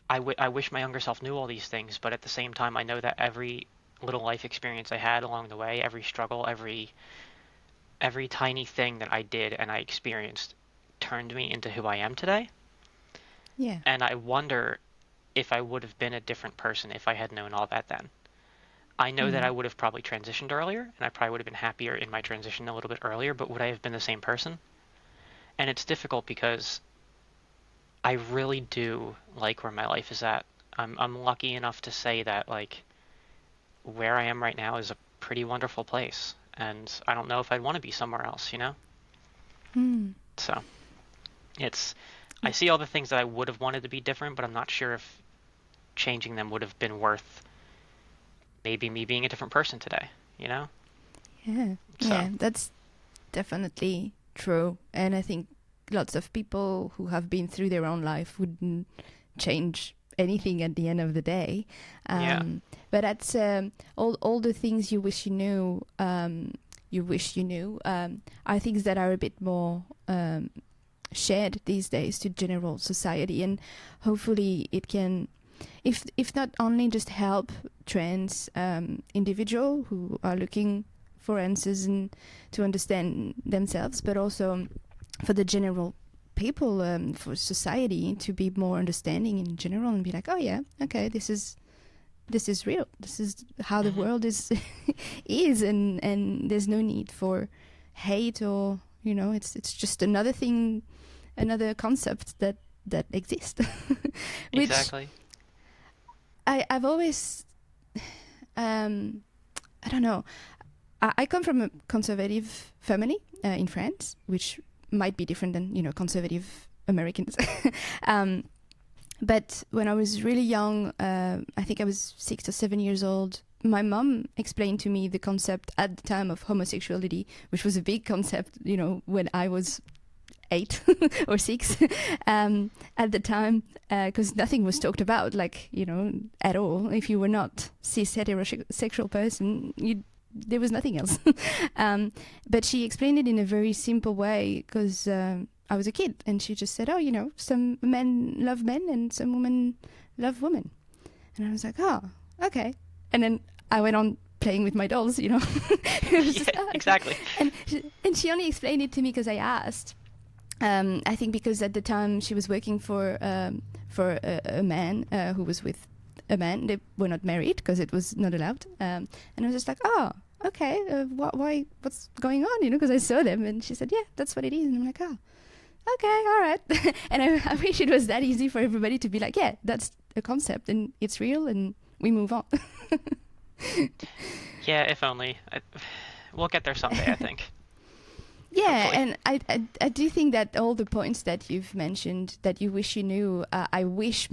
[SPEAKER 2] I wish my younger self knew all these things, but at the same time, I know that every little life experience I had along the way, every struggle, every tiny thing that I did and I experienced turned me into who I am today.
[SPEAKER 1] Yeah.
[SPEAKER 2] And I wonder if I would have been a different person if I had known all that then. I know that I
[SPEAKER 1] Mm.
[SPEAKER 2] would have probably transitioned earlier, and I probably would have been happier in my transition a little bit earlier, but would I have been the same person? And it's difficult because I really do like where my life is at. I'm lucky enough to say that like where I am right now is a pretty wonderful place, and I don't know if I'd want to be somewhere else.
[SPEAKER 1] Mm.
[SPEAKER 2] So it's I see all the things that I would have wanted to be different, but I'm not sure if changing them would have been worth maybe me being a different person today, you know?
[SPEAKER 1] Yeah,
[SPEAKER 2] So,
[SPEAKER 1] yeah, that's definitely true. And I think lots of people who have been through their own life wouldn't change anything at the end of the day.
[SPEAKER 2] yeah.
[SPEAKER 1] But that's all the things you wish you knew. You wish you knew are things that are a bit more shared these days to general society, and hopefully it can, if not only just help trans individual who are looking for answers and to understand themselves, but also for the general people, for society to be more understanding in general and be like, oh yeah, okay, this is real. This is how the
[SPEAKER 2] Hmm.
[SPEAKER 1] world is is, and there's no need for hate, or it's just another thing, another concept that exists, which
[SPEAKER 2] Exactly.
[SPEAKER 1] I've always I don't know. I come from a conservative family in France, which might be different than conservative Americans. um, but when I was really young, I think I was 6 or 7 years old. My mom explained to me the concept at the time of homosexuality, which was a big concept, when I was 8 or 6 at the time, because nothing was talked about, like, at all. If you were not cis heterosexual person, there was nothing else. But she explained it in a very simple way, because I was a kid, and she just said, oh, some men love men and some women love women. And I was like, oh, okay. And then I went on playing with my dolls, It was just,
[SPEAKER 2] Yeah,
[SPEAKER 1] oh, okay.
[SPEAKER 2] exactly.
[SPEAKER 1] And she only explained it to me because I asked. I think because at the time she was working for a man who was with a man. They were not married because it was not allowed. And I was just like, oh, okay. Why? What's going on? Because I saw them, and she said, yeah, that's what it is. And I'm like, oh, okay, all right. And I wish it was that easy for everybody to be like, yeah, that's a concept and it's real, and we move on.
[SPEAKER 2] Yeah, if only. We'll get there someday, I think.
[SPEAKER 1] Yeah,
[SPEAKER 2] Hopefully.
[SPEAKER 1] and I do think that all the points that you've mentioned that you wish you knew, I wish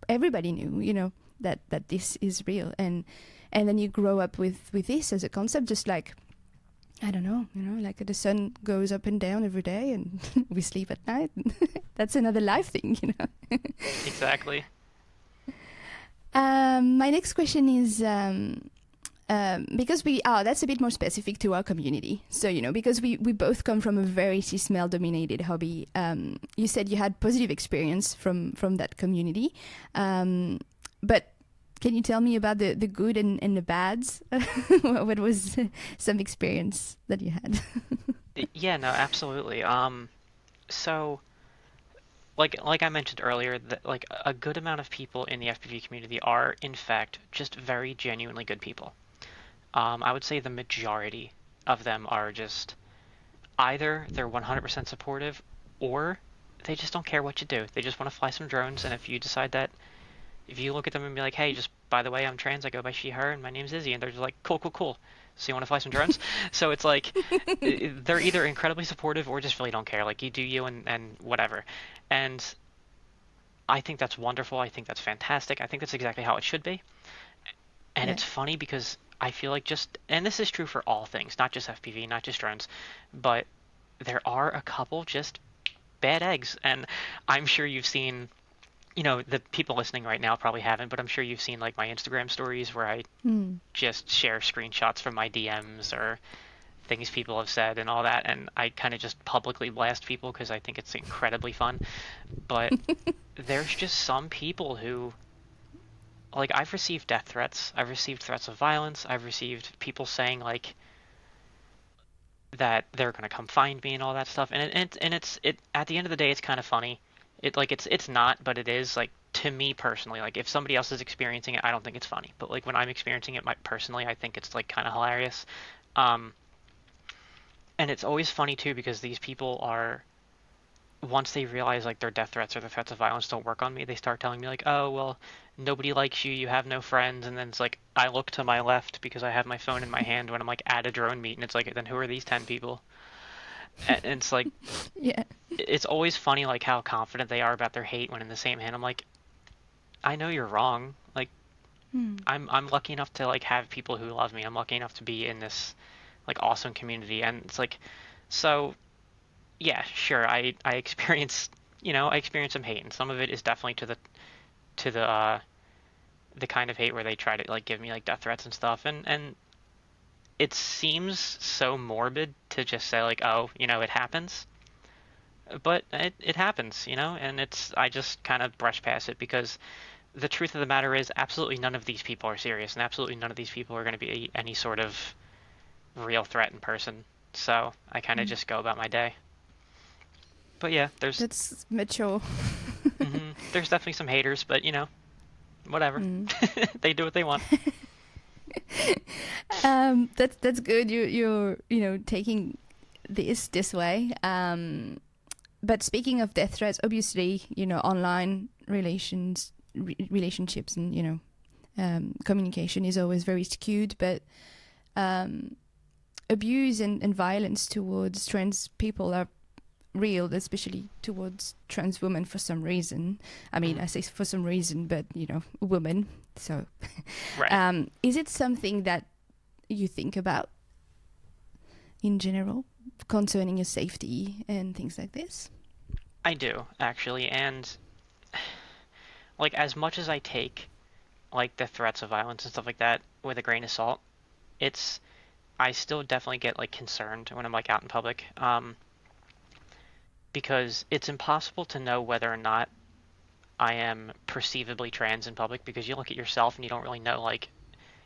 [SPEAKER 1] everybody knew, that this is real, and then you grow up with this as a concept, just like, I don't know, like the sun goes up and down every day, and we sleep at night. That's another life thing.
[SPEAKER 2] Exactly.
[SPEAKER 1] My next question is, because that's a bit more specific to our community. So, because we both come from a very cis-male dominated hobby, you said you had positive experience from that community. But can you tell me about the good and the bads? What was some experience that you had?
[SPEAKER 2] Yeah, no, absolutely. So like I mentioned earlier, that like a good amount of people in the FPV community are in fact just very genuinely good people. I would say the majority of them are just either they're 100% supportive, or they just don't care what you do. They just want to fly some drones, and if you decide that, if you look at them and be like, hey, just by the way, I'm trans, I go by she, her, and my name's Izzy, and they're just like, cool, cool, cool. So you want to fly some drones? So it's like they're either incredibly supportive or just really don't care. Like, you do you, and whatever. And I think that's wonderful. I think that's fantastic. I think that's exactly how it should be. And
[SPEAKER 1] Yeah.
[SPEAKER 2] it's funny because I feel like and this is true for all things, not just FPV, not just drones, but there are a couple just bad eggs. And I'm sure you've seen, the people listening right now probably haven't, but I'm sure you've seen like my Instagram stories where I
[SPEAKER 1] Mm.
[SPEAKER 2] just share screenshots from my DMs or things people have said and all that. And I kind of just publicly blast people because I think it's incredibly fun. But there's just some people who, like, I've received death threats. I've received threats of violence. I've received people saying like that they're gonna come find me and all that stuff. And it's at the end of the day, it's kind of funny. It's not, but it is. Like, to me personally, like if somebody else is experiencing it, I don't think it's funny. But like when I'm experiencing it, personally, I think it's like kind of hilarious. Um, and it's always funny too because these people are, once they realize like their death threats or their threats of violence don't work on me, they start telling me like, "Oh, well, nobody likes you. You have no friends." And then it's like I look to my left because I have my phone in my hand when I'm like at a drone meet, and it's like, then who are these 10 people? And it's like
[SPEAKER 1] Yeah.
[SPEAKER 2] it's always funny like how confident they are about their hate when in the same hand I'm like, I know you're wrong. Like, I'm lucky enough to like have people who love me. I'm lucky enough to be in this like awesome community, and it's like, so yeah, sure. I experience I experience some hate, and some of it is definitely to the kind of hate where they try to like give me like death threats and stuff, and it seems so morbid to just say like, oh, it happens, but it happens, and I just kind of brush past it because the truth of the matter is absolutely none of these people are serious, and absolutely none of these people are going to be any sort of real threat in person. So I kind of just go about my day. But yeah,
[SPEAKER 1] That's mature.
[SPEAKER 2] there's definitely some haters, but whatever. They do what they want.
[SPEAKER 1] That's good. You're taking this way. But speaking of death threats, obviously online relationships and communication is always very skewed. But abuse and violence towards trans people are real, especially towards trans women for some reason. I mean, I say for some reason, but women. So,
[SPEAKER 2] right.
[SPEAKER 1] Is it something that you think about in general concerning your safety and things like this?
[SPEAKER 2] I do actually, and like as much as I take like the threats of violence and stuff like that with a grain of salt, I still definitely get like concerned when I'm like out in public. Because it's impossible to know whether or not I am perceivably trans in public because you look at yourself and you don't really know, like,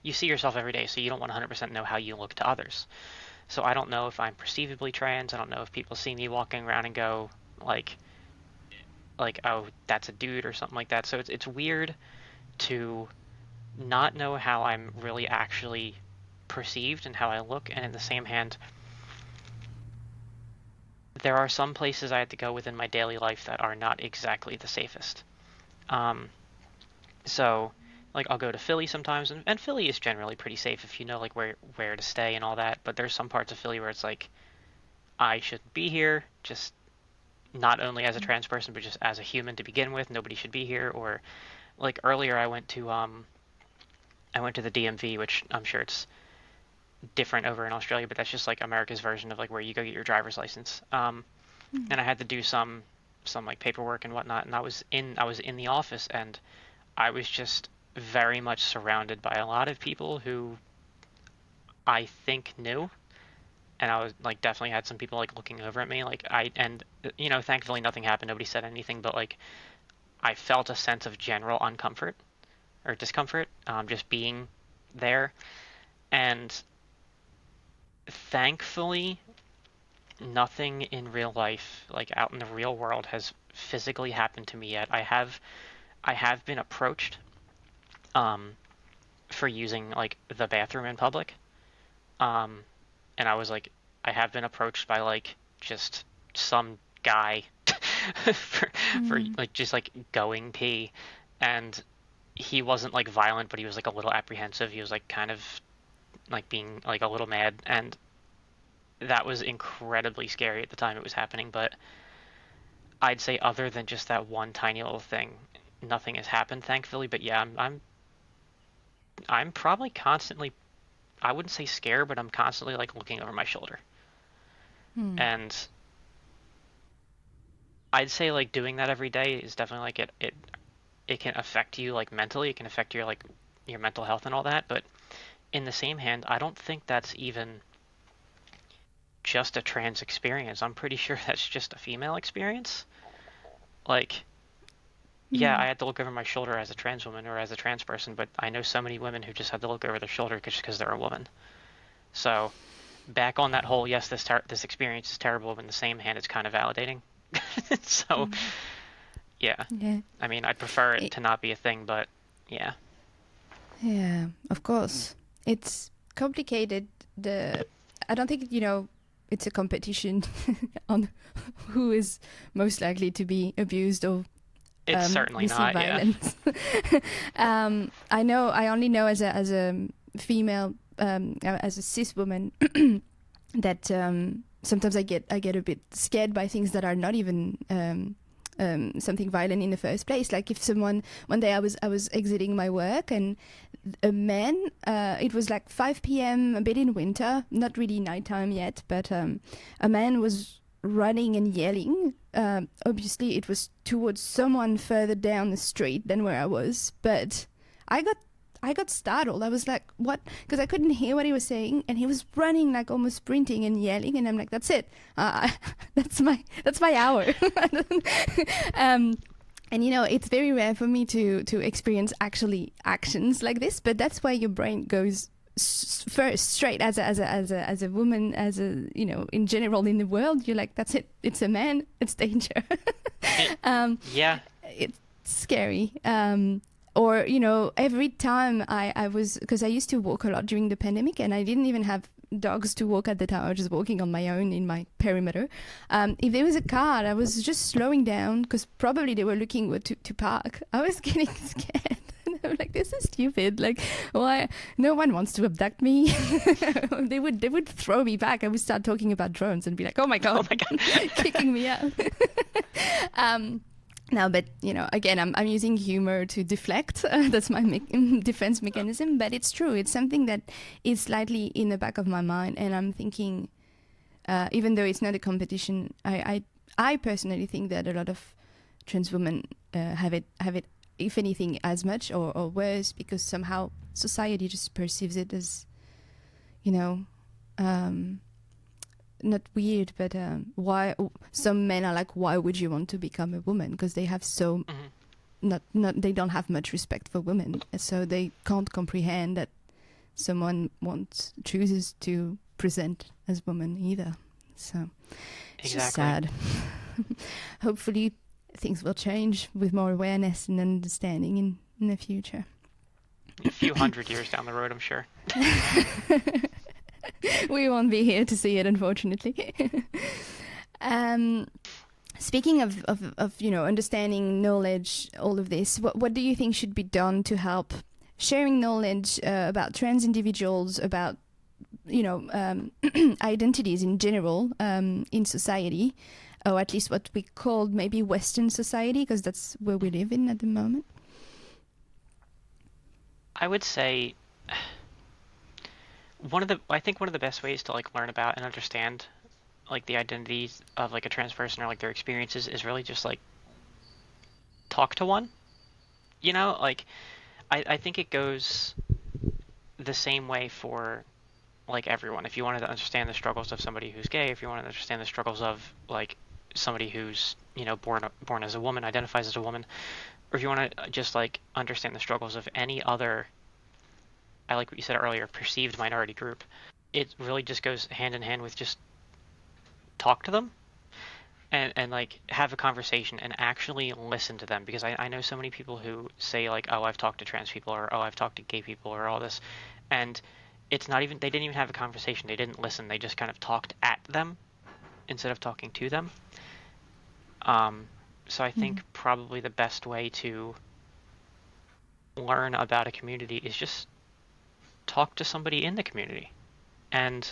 [SPEAKER 2] you see yourself every day, so you don't 100% know how you look to others. So I don't know if I'm perceivably trans. I don't know if people see me walking around and go, like, oh, that's a dude or something like that. So it's weird to not know how I'm really actually perceived and how I look, and in the same hand, there are some places I have to go within my daily life that are not exactly the safest. So, like, I'll go to Philly sometimes, and Philly is generally pretty safe if you know, like, where to stay and all that. But there's some parts of Philly where it's like, I shouldn't be here, just not only as a trans person, but just as a human to begin with. Nobody should be here. Or, like, earlier I went to the DMV, which I'm sure it's different over in Australia, but that's just like America's version of like where you go get your driver's license. And I had to do some like paperwork and whatnot, and I was in the office, and I was just very much surrounded by a lot of people who I think knew, and I was like definitely had some people like looking over at me, like thankfully nothing happened, nobody said anything, but like I felt a sense of general uncomfort or discomfort just being there, and thankfully nothing in real life, like out in the real world, has physically happened to me yet. I have been approached for using like the bathroom in public. And I was like, I have been approached by like just some guy for like just like going pee, and he wasn't like violent, but he was like a little apprehensive. He was like kind of like being like a little mad, and that was incredibly scary at the time it was happening. But I'd say other than just that one tiny little thing, nothing has happened, thankfully. But yeah, I'm probably constantly, I wouldn't say scared, but I'm constantly like looking over my shoulder. And I'd say like doing that every day is definitely like it can affect you like mentally. It can affect your like your mental health and all that. But in the same hand, I don't think that's even just a trans experience. I'm pretty sure that's just a female experience. Like, yeah, I had to look over my shoulder as a trans woman or as a trans person, but I know so many women who just had to look over their shoulder just because they're a woman. So, back on that whole, yes, this experience is terrible, but in the same hand, it's kind of validating. So, yeah. I mean, I'd prefer it to not be a thing, but yeah.
[SPEAKER 1] Yeah, of course. It's complicated. I don't think, it's a competition on who is most likely to be abused or
[SPEAKER 2] it's certainly
[SPEAKER 1] receive
[SPEAKER 2] not
[SPEAKER 1] violence.
[SPEAKER 2] Yeah.
[SPEAKER 1] I only know as a female, as a cis woman, that sometimes I get a bit scared by things that are not even something violent in the first place. Like if someone, one day I was exiting my work and a man, it was like 5 p.m. a bit in winter, not really nighttime yet, but a man was running and yelling. Obviously it was towards someone further down the street than where I was, but I got startled. I was like, what? Because I couldn't hear what he was saying, and he was running, like almost sprinting and yelling, and I'm like, that's it. That's my hour. And it's very rare for me to experience actually actions like this, but that's why your brain goes first straight as a woman, in general in the world. You're like, that's it. It's a man. It's danger.
[SPEAKER 2] Yeah.
[SPEAKER 1] It's scary. Or, every time I was, because I used to walk a lot during the pandemic and I didn't even have dogs to walk at the time. I was just walking on my own in my perimeter. If there was a car, I was just slowing down because probably they were looking where to park. I was getting scared. I'm like, this is stupid. Like, why? No one wants to abduct me. They would throw me back. I would start talking about drones and be like, oh my God. Kicking me out. No, but again, I'm using humor to deflect. That's my defense mechanism. But it's true. It's something that is slightly in the back of my mind, and I'm thinking, even though it's not a competition, I personally think that a lot of trans women have it, if anything, as much or worse, because somehow society just perceives it as, not weird, but why some men are like, why would you want to become a woman? Because they have they don't have much respect for women, so they can't comprehend that someone chooses to present as woman either. So it's just sad. Hopefully things will change with more awareness and understanding in the future.
[SPEAKER 2] A few hundred years down the road, I'm sure.
[SPEAKER 1] We won't be here to see it, unfortunately. Speaking of understanding, knowledge, all of this, what do you think should be done to help sharing knowledge about trans individuals, about identities in general in society, or at least what we call maybe Western society, because that's where we live in at the moment?
[SPEAKER 2] I would say I think one of the best ways to learn about and understand the identities of a trans person or their experiences is really just talk to one. I think it goes the same way for everyone. If you wanted to understand the struggles of somebody who's gay, if you want to understand the struggles of somebody who's born as a woman, identifies as a woman, or if you want to just understand the struggles of any other, I like what you said earlier, perceived minority group, it really just goes hand in hand with just talk to them and have a conversation and actually listen to them. Because I know so many people who say oh, I've talked to trans people, or oh, I've talked to gay people, or all this, and it's not even, they didn't even have a conversation. They didn't listen. They just kind of talked at them instead of talking to them. So I think probably the best way to learn about a community is just talk to somebody in the community. And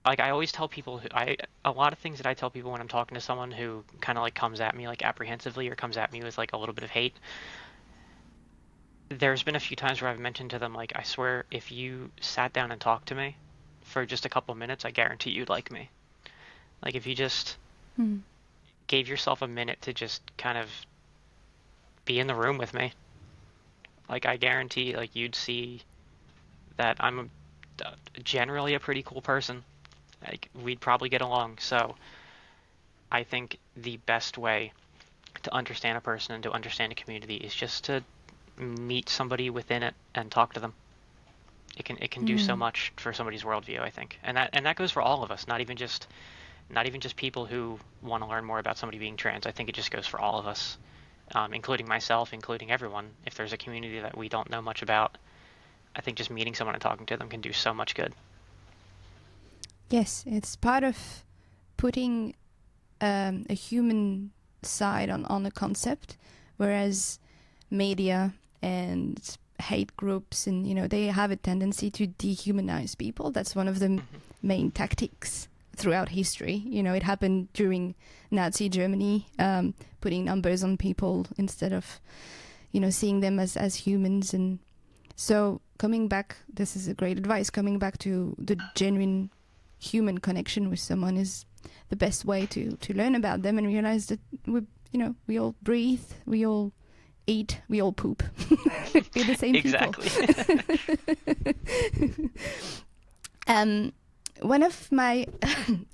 [SPEAKER 2] I always tell people, a lot of things that I tell people when I'm talking to someone who kind of comes at me apprehensively or comes at me with a little bit of hate, there's been a few times where I've mentioned to them, I swear, if you sat down and talked to me for just a couple minutes, I guarantee you'd like me. If you just gave yourself a minute to just kind of be in the room with me, I guarantee you'd see that I'm generally a pretty cool person. We'd probably get along. So I think the best way to understand a person and to understand a community is just to meet somebody within it and talk to them. It can do so much for somebody's worldview, I think. And that goes for all of us, not even just people who want to learn more about somebody being trans. I think it just goes for all of us, including myself, including everyone. If there's a community that we don't know much about, I think just meeting someone and talking to them can do so much good.
[SPEAKER 1] Yes, it's part of putting a human side on a concept, whereas media and hate groups and they have a tendency to dehumanize people. That's one of the main tactics throughout history. It happened during Nazi Germany, putting numbers on people instead of, seeing them as humans. And so coming back, this is a great advice, coming back to the genuine human connection with someone is the best way to learn about them and realize that we all breathe, we all eat, we all poop. We're the same
[SPEAKER 2] Exactly.
[SPEAKER 1] people. One of my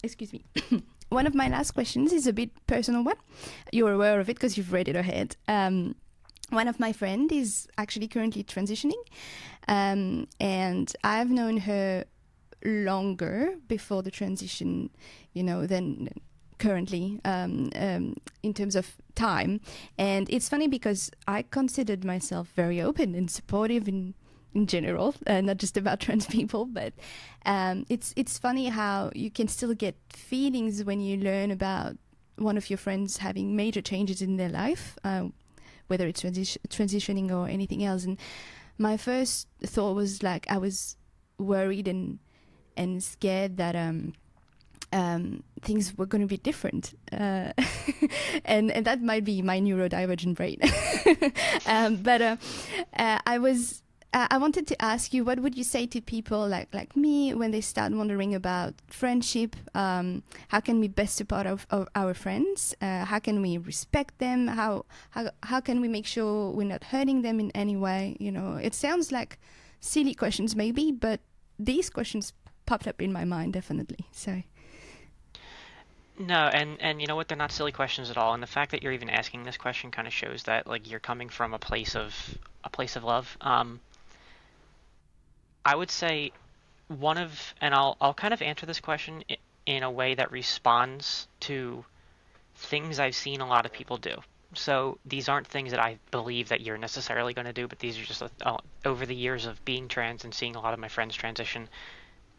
[SPEAKER 1] excuse me. One of my last questions is a bit personal one. You're aware of it because you've read it ahead. One of my friend is actually currently transitioning, and I've known her longer before the transition, than currently, in terms of time. And it's funny because I considered myself very open and supportive in general, not just about trans people, but it's funny how you can still get feelings when you learn about one of your friends having major changes in their life, whether it's transitioning or anything else. And my first thought was like I was worried and scared that things were going to be different, and that might be my neurodivergent brain. But I wanted to ask you, what would you say to people like me when they start wondering about friendship? How can we best support our friends? How can we respect them? How can we make sure we're not hurting them in any way? It sounds like silly questions maybe, but these questions popped up in my mind definitely. So.
[SPEAKER 2] No, and you know what? They're not silly questions at all. And the fact that you're even asking this question kind of shows that like you're coming from a place of love. I would say and I'll kind of answer this question in a way that responds to things I've seen a lot of people do. So these aren't things that I believe that you're necessarily going to do, but these are just over the years of being trans and seeing a lot of my friends transition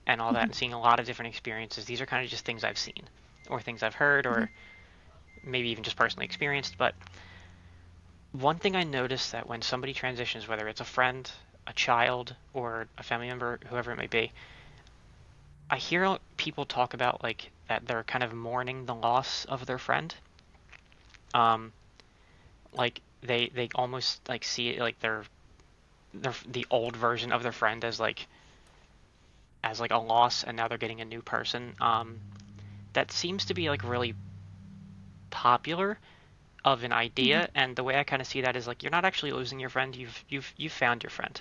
[SPEAKER 2] and all that, and seeing a lot of different experiences. These are kind of just things I've seen, or things I've heard, or maybe even just personally experienced. But one thing I noticed that when somebody transitions, whether it's a friend, a child, or a family member, whoever it may be, I hear people talk about like that they're kind of mourning the loss of their friend. Like they almost like see it like they're the old version of their friend as like a loss, and now they're getting a new person. That seems to be like really popular of an idea, and the way I kind of see that is like you're not actually losing your friend. You've found your friend.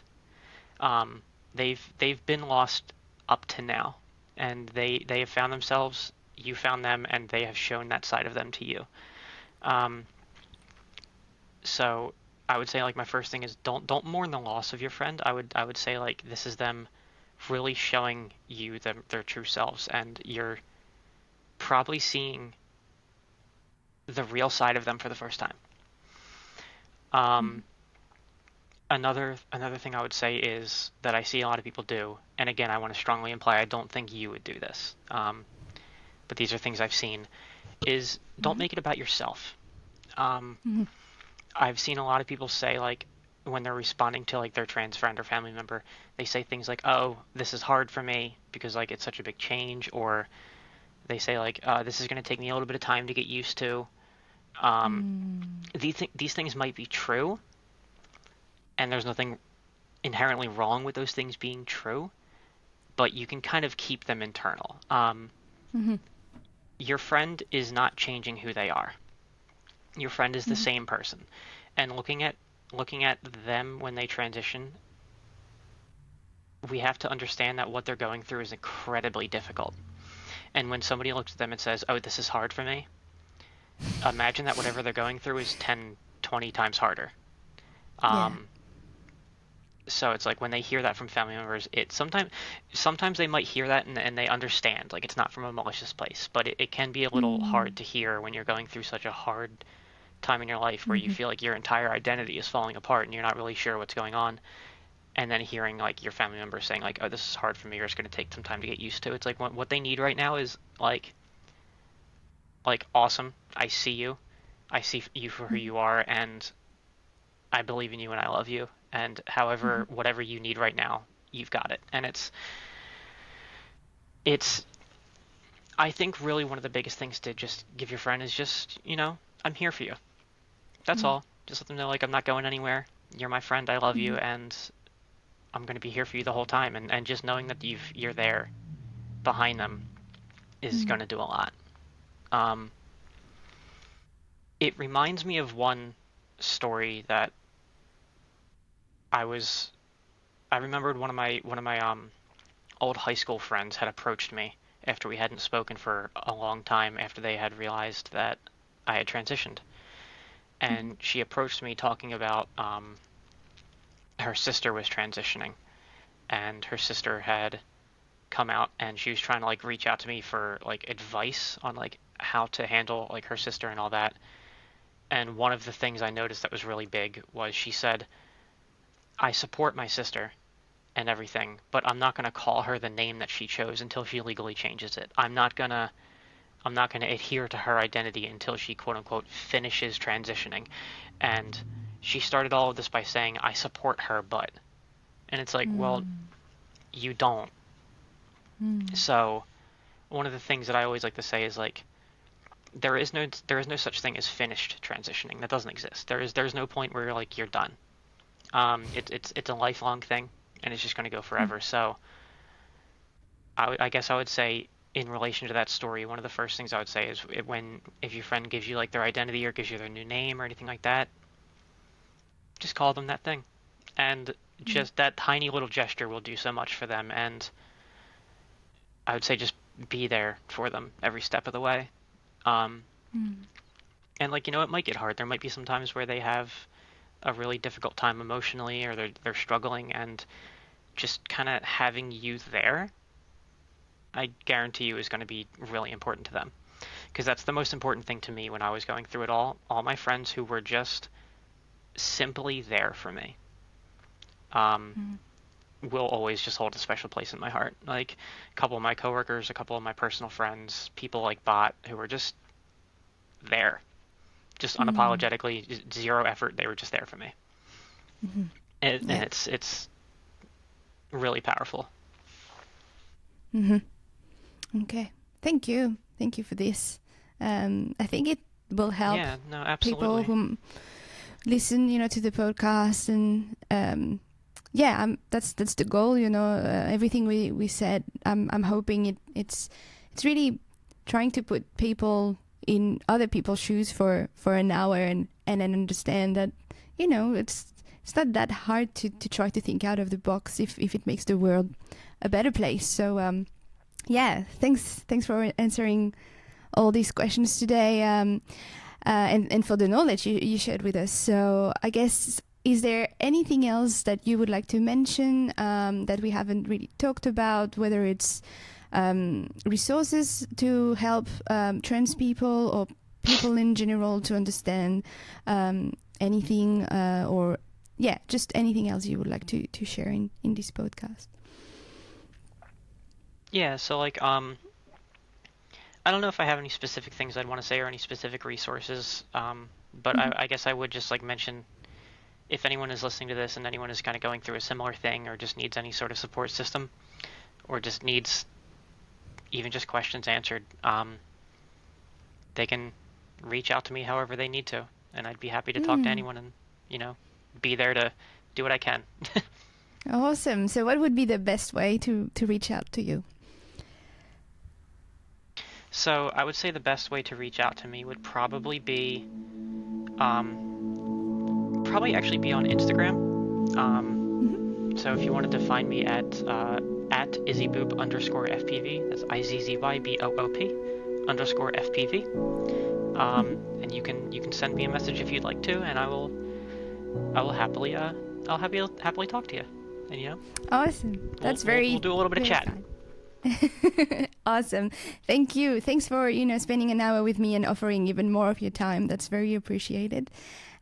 [SPEAKER 2] They've been lost up to now, and they have found themselves. You found them, and they have shown that side of them to you. So I would say like my first thing is don't mourn the loss of your friend. I would say like this is them really showing you their true selves, and you're probably seeing the real side of them for the first time. Another thing I would say is that I see a lot of people do, and again, I want to strongly imply I don't think you would do this, but these are things I've seen, is don't make it about yourself. I've seen a lot of people say, like, when they're responding to, like, their trans friend or family member, they say things like, oh, this is hard for me because, like, it's such a big change, or they say, like, this is going to take me a little bit of time to get used to. These things might be true, and there's nothing inherently wrong with those things being true, but you can kind of keep them internal. Your friend is not changing who they are. Your friend is the same person, and looking at them when they transition, we have to understand that what they're going through is incredibly difficult. And when somebody looks at them and says, oh, this is hard for me, imagine that whatever they're going through is 10, 20 times harder. So it's like when they hear that from family members, sometimes they might hear that and they understand, like it's not from a malicious place, but it can be a little hard to hear when you're going through such a hard time in your life where you feel like your entire identity is falling apart and you're not really sure what's going on. And then hearing like your family members saying like, oh, this is hard for me, or it's going to take some time to get used to. It's like what they need right now is like awesome. I see you. I see you for who you are, and I believe in you and I love you. And however, whatever you need right now, you've got it. And it's I think really one of the biggest things to just give your friend is just, I'm here for you. That's all. Just let them know, like, I'm not going anywhere. You're my friend. I love you, and I'm going to be here for you the whole time. And just knowing that you're there behind them is going to do a lot. It reminds me of one story that I remembered one of my old high school friends had approached me after we hadn't spoken for a long time after they had realized that I had transitioned. And she approached me talking about her sister was transitioning, and her sister had come out, and she was trying to like reach out to me for like advice on like how to handle like her sister and all that. And one of the things I noticed that was really big was she said, I support my sister and everything, but I'm not going to call her the name that she chose until she legally changes it. I'm not going to adhere to her identity until she quote unquote finishes transitioning. And she started all of this by saying, I support her, but. And it's like, well, you don't. So one of the things that I always like to say is like, there is no such thing as finished transitioning. That doesn't exist. There's no point where you're done. It's a lifelong thing, and it's just going to go forever. So I guess I would say, in relation to that story, one of the first things I would say is if your friend gives you like their identity or gives you their new name or anything like that, just call them that thing. And just that tiny little gesture will do so much for them. And I would say just be there for them every step of the way. And like, it might get hard. There might be some times where they have a really difficult time emotionally, or they're struggling, and just kind of having you there, I guarantee you, is going to be really important to them. Because that's the most important thing to me when I was going through it all. All my friends who were just simply there for me will always just hold a special place in my heart. Like a couple of my coworkers, a couple of my personal friends, people like Bot, who were just there. Just unapologetically, zero effort. They were just there for me. And it's really powerful.
[SPEAKER 1] Okay. Thank you for this. I think it will help people who listen, to the podcast, and that's the goal. Everything we said. I'm hoping it's really trying to put people in other people's shoes for an hour, and then understand that it's not that hard to try to think out of the box if it makes the world a better place. So thanks for answering all these questions today, and for the knowledge you shared with us. So I guess, is there anything else that you would like to mention that we haven't really talked about, whether it's resources to help trans people or people in general to understand anything, or just anything else you would like to share in this podcast?
[SPEAKER 2] Yeah, so like I don't know if I have any specific things I'd want to say or any specific resources, but I guess I would just like mention, if anyone is listening to this and anyone is kind of going through a similar thing, or just needs any sort of support system, or just needs even just questions answered, they can reach out to me however they need to, and I'd be happy to talk to anyone, and be there to do what I can.
[SPEAKER 1] Awesome. So what would be the best way to reach out to you?
[SPEAKER 2] So I would say the best way to reach out to me would probably be actually be on Instagram. So if you wanted to find me at IzzyBoop_FPV, that's IzzyBoop_FPV, and you can send me a message if you'd like to, and I will happily talk to you. And
[SPEAKER 1] awesome. That's
[SPEAKER 2] we'll do a little bit of chat.
[SPEAKER 1] Awesome. Thank you. Thanks for spending an hour with me and offering even more of your time. That's very appreciated.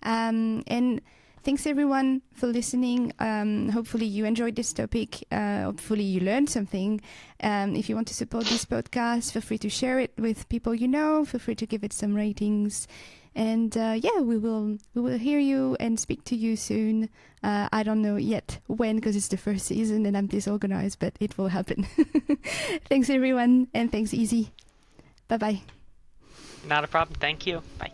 [SPEAKER 1] And thanks everyone for listening. Hopefully you enjoyed this topic. Hopefully you learned something. If you want to support this podcast, feel free to share it with people you know. Feel free to give it some ratings. And we will hear you and speak to you soon. I don't know yet when, because it's the first season and I'm disorganized, but it will happen. Thanks everyone, and thanks Izzy. Bye bye.
[SPEAKER 2] Not a problem. Thank you. Bye.